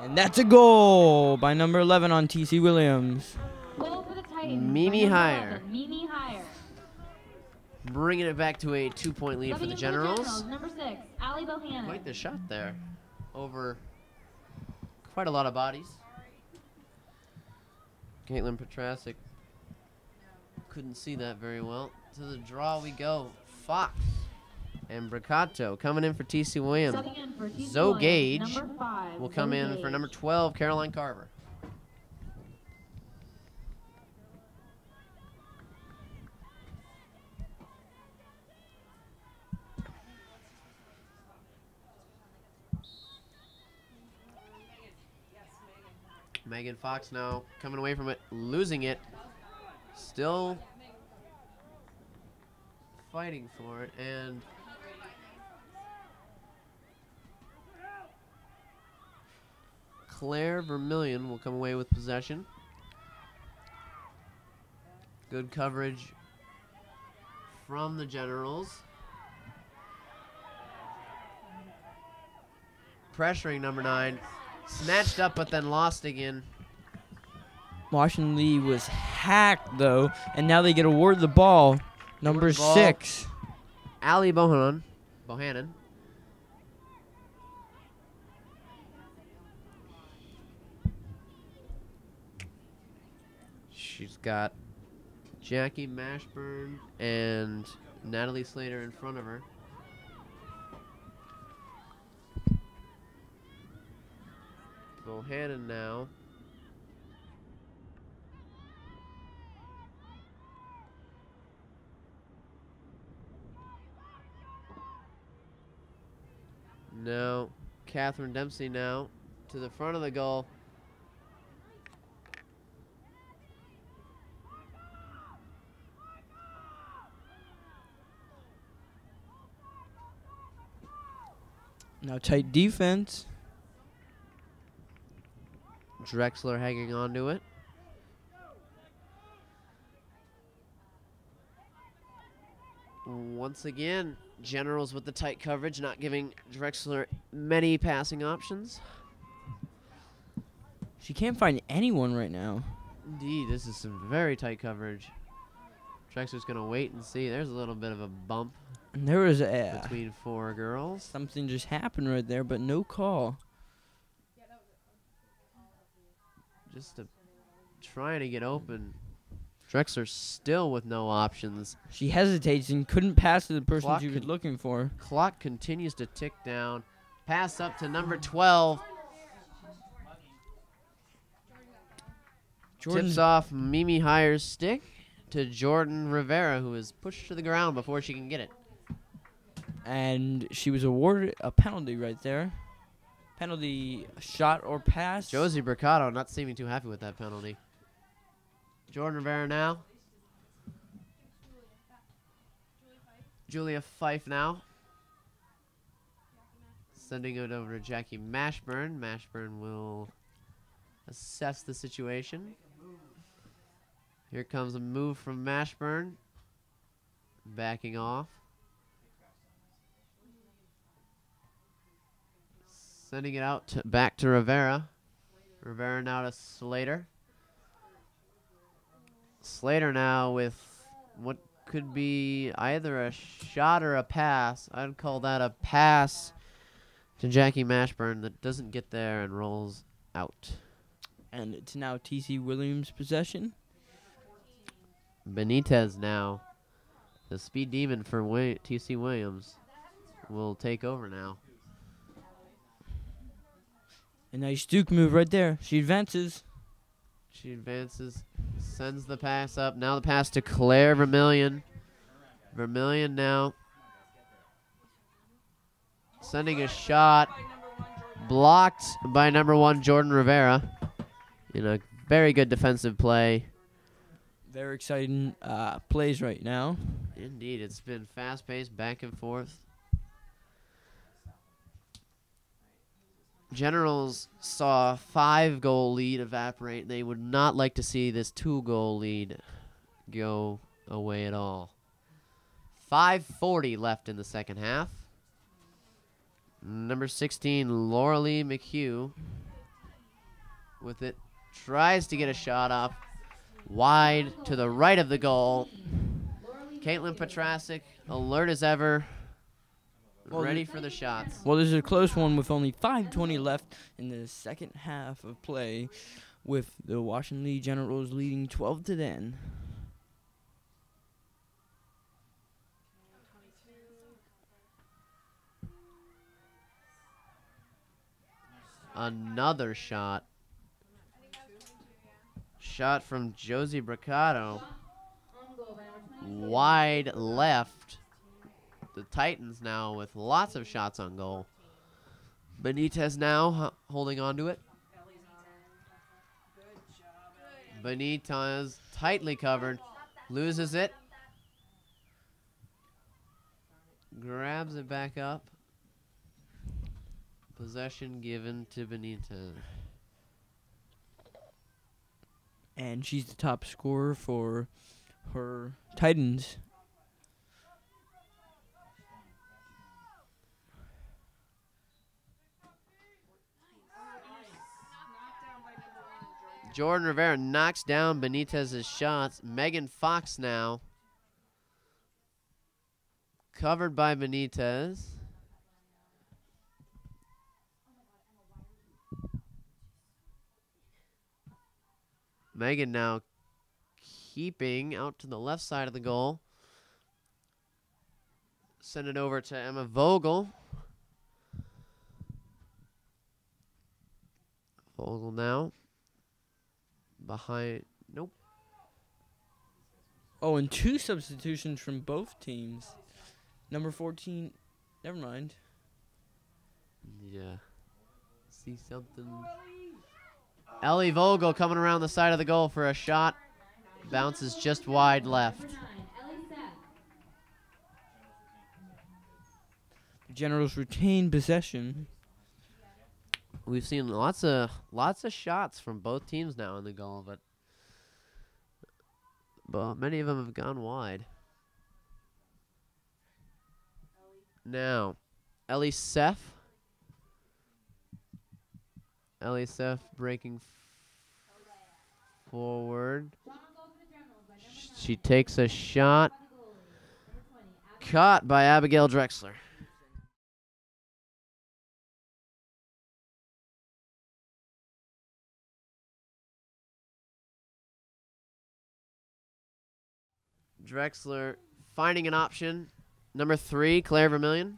And that's a goal by number 11 on T.C. Williams. Goal for the Titans. Mimi Heyer. Mimi Heyer. Bringing it back to a 2-point lead for the Generals. Number 6, Allie Bohannon. Quite the shot there. Over quite a lot of bodies. Caitlin Petrasic couldn't see that very well. To the draw we go. Fox and Braccato coming in for T.C. Williams. Zoe Gage will come in for number 12, Caroline Carver. Megan Fox now coming away from it, losing it. Still fighting for it, and Claire Vermillion will come away with possession. Good coverage from the Generals. Pressuring number 9. Snatched up, but then lost again. Washington Lee was hacked, though, and now they get awarded the ball. Number 6. Allie Bohannon. She's got Jackie Mashburn and Natalie Slater in front of her. Bohannon now. Now, Catherine Dempsey now to the front of the goal. Now tight defense. Drexler hanging on to it. Once again, Generals with the tight coverage, not giving Drexler many passing options. She can't find anyone right now. Indeed, this is some very tight coverage. Drexler's going to wait and see. There's a little bit of a bump And there was a between four girls. something just happened right there, but no call. Just trying to get open. Drexler still with no options. She hesitates and couldn't pass to the person Clock she was looking for. Clock continues to tick down. Pass up to number 12. Tips off Mimi Heyer's stick to Jordan Rivera, who is pushed to the ground before she can get it. And she was awarded a penalty right there. Penalty, shot or pass. Josie Bricado not seeming too happy with that penalty. Jordan Rivera now. Julia Fife now. Sending it over to Jackie Mashburn. Mashburn will assess the situation. Here comes a move from Mashburn. Backing off. Sending it out back to Rivera. Rivera now to Slater. Slater now with what could be either a shot or a pass. I'd call that a pass to Jackie Mashburn that doesn't get there and rolls out. And it's now T.C. Williams' possession. Benitez now, the speed demon for T.C. Williams, will take over now. A nice Duke move right there. She advances. She advances, sends the pass up. Now the pass to Claire Vermillion. Vermillion now sending a shot. Blocked by number 1, Jordan Rivera. In a very good defensive play. Very exciting plays right now. Indeed, it's been fast-paced, back and forth. Generals saw a 5-goal lead evaporate. They would not like to see this 2-goal lead go away at all. 5:40 left in the second half. Number 16, Lauralee McHugh with it. Tries to get a shot up. Wide to the right of the goal. Caitlin Petrasic, alert as ever. Ready for the shots. Well, this is a close one with only 5:20 left in the second half of play, with the Washington Lee Generals leading 12-10. Another shot. Shot from Josie Bricado. Wide left. The Titans now with lots of shots on goal. Benitez now holding on to it. Benitez tightly covered. Loses it. Grabs it back up. Possession given to Benitez. And she's the top scorer for her Titans. Jordan Rivera knocks down Benitez's shots. Megan Fox now. Covered by Benitez. Megan now keeping out to the left side of the goal. Send it over to Emma Vogel. Vogel now. Behind. Nope. Oh, and 2 substitutions from both teams. Number 14. Never mind. Yeah. See something. Ellie Vogel coming around the side of the goal for a shot. Bounces just wide left. Generals retain possession. We've seen lots of shots from both teams now in the goal, but many of them have gone wide. Now, Elisef breaking forward. She takes a shot. Caught by Abigail Drexler. Drexler finding an option. Number 3, Claire Vermillion.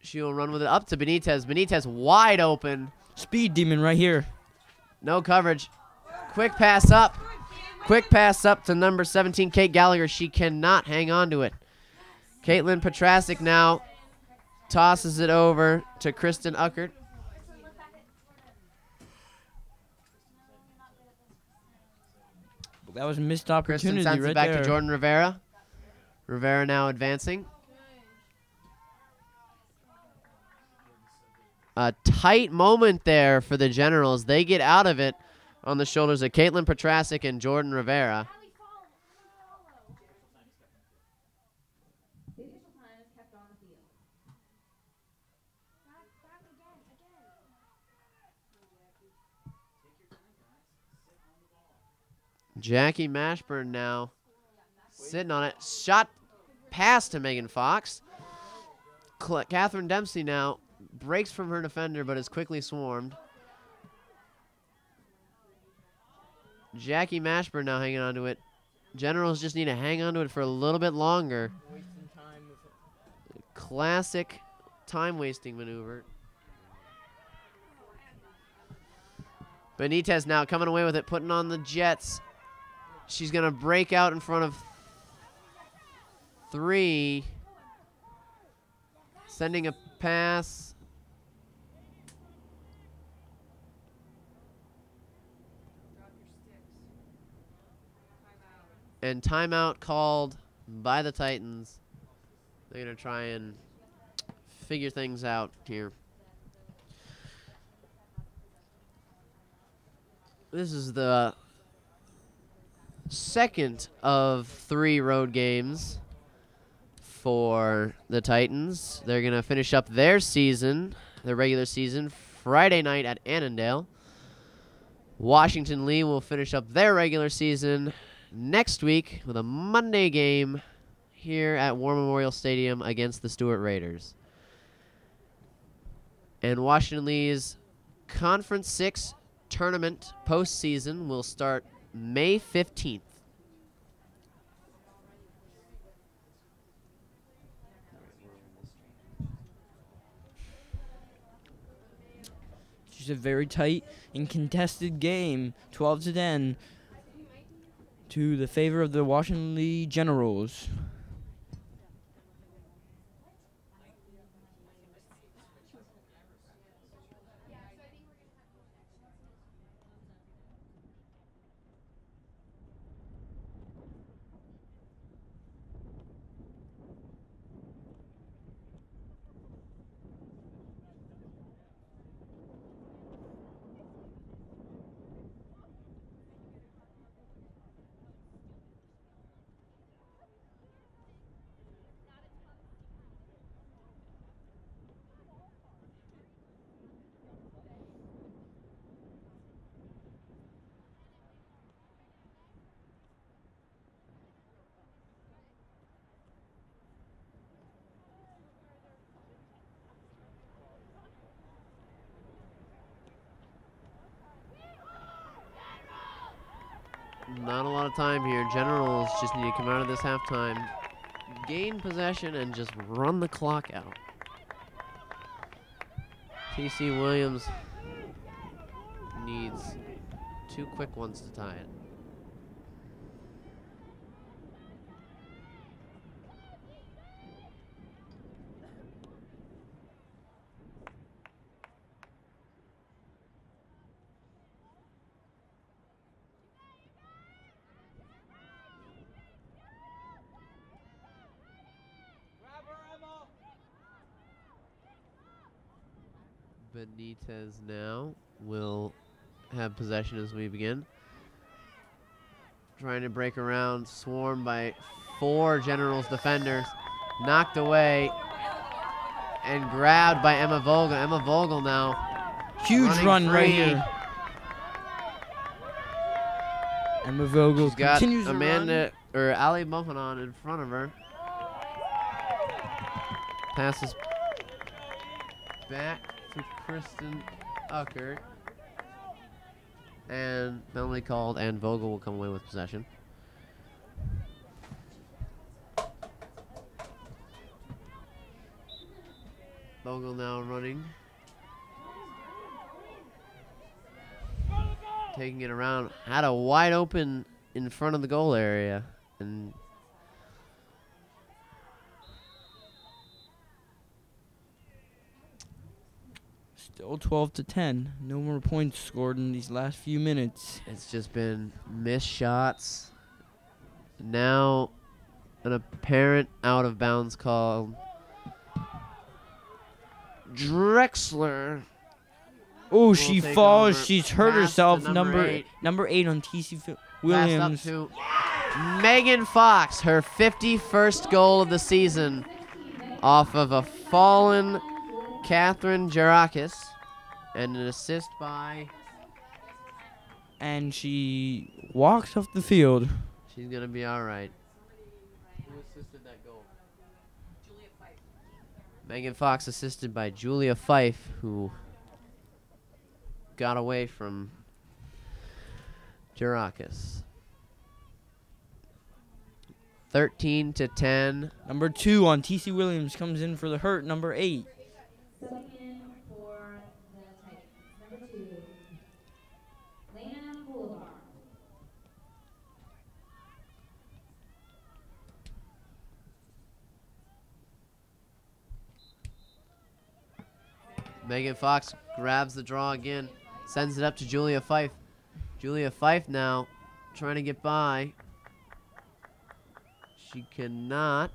She will run with it up to Benitez. Benitez wide open. Speed demon right here. No coverage. Quick pass up. Quick pass up to number 17, Kate Gallagher. She cannot hang on to it. Caitlin Petrasic now tosses it over to Kristen Uckert. That was a missed Kristen opportunity sends right it back there. to Jordan Rivera. Rivera now advancing. A tight moment there for the Generals. They get out of it on the shoulders of Caitlin Petrasic and Jordan Rivera. Jackie Mashburn now sitting on it. Shot pass to Megan Fox. Catherine Dempsey now breaks from her defender but is quickly swarmed. Jackie Mashburn now hanging on to it. Generals just need to hang on to it for a little bit longer. Classic time-wasting maneuver. Benitez now coming away with it, putting on the Jets. She's going to break out in front of 3. Sending a pass. And timeout called by the Titans. They're going to try and figure things out here. This is the second of 3 road games for the Titans. They're going to finish up their season, their regular season, Friday night at Annandale. Washington Lee will finish up their regular season next week with a Monday game here at War Memorial Stadium against the Stuart Raiders. And Washington Lee's Conference 6 tournament postseason will start May 15th. It's a very tight and contested game, 12-10, to the favor of the Washington Lee Generals. Not a lot of time here. Generals just need to come out of this halftime, gain possession, and just run the clock out. T.C. Williams needs 2 quick ones to tie it. Benitez now will have possession as we begin. Trying to break around, swarmed by 4 Generals defenders. Knocked away and grabbed by Emma Vogel. Emma Vogel now. Huge run free. right here. Emma Vogel She's got continues to Amanda or Ali Mohanan in front of her. Passes back to Kristen Uckert. And penalty called, and Vogel will come away with possession. Vogel now running. Taking it around. Had a wide open in front of the goal area. And Still 12-10. No more points scored in these last few minutes. it's just been missed shots. Now an apparent out of bounds call. Drexler. Oh, will she take falls. over. She's hurt Pass to herself. number 8. Number 8 on TC Passed Williams. up to Megan Fox, her 51st goal of the season off of a fallen Catherine Jarakis, and an assist by. And she walks off the field. She's going to be all right. Who assisted that goal? Julia Fife. Megan Fox assisted by Julia Fife, who got away from Jarakis. 13-10. Number 2 on TC Williams comes in for the hurt. Number 8. Second for the Titans. Number 2, Lena Boulevard. Megan Fox grabs the draw again, sends it up to Julia Fife. Julia Fife now trying to get by. She cannot.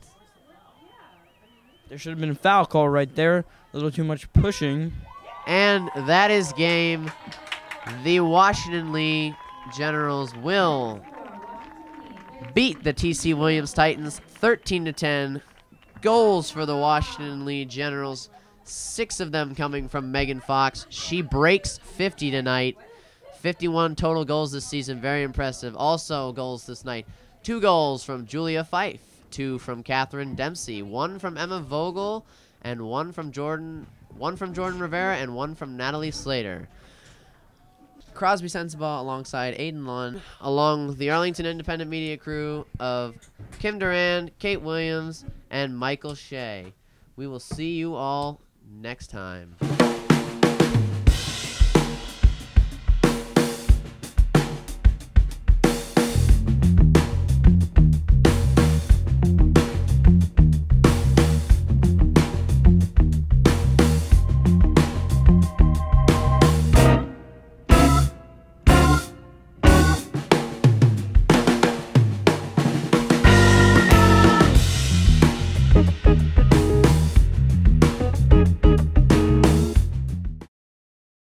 There should have been a foul call right there. A little too much pushing. And that is game. The Washington Lee Generals will beat the TC Williams Titans 13-10. Goals for the Washington Lee Generals, 6 of them coming from Megan Fox. She breaks 50 tonight. 51 total goals this season, very impressive. Also goals this night. 2 goals from Julia Fife, 2 from Catherine Dempsey, 1 from Emma Vogel, and 1 from Jordan Rivera, and 1 from Natalie Slater. Crosby Sensibaugh alongside Aiden Lund, along the Arlington Independent Media crew of Kim Durand, Kate Williams, and Michael Shea. We will see you all next time.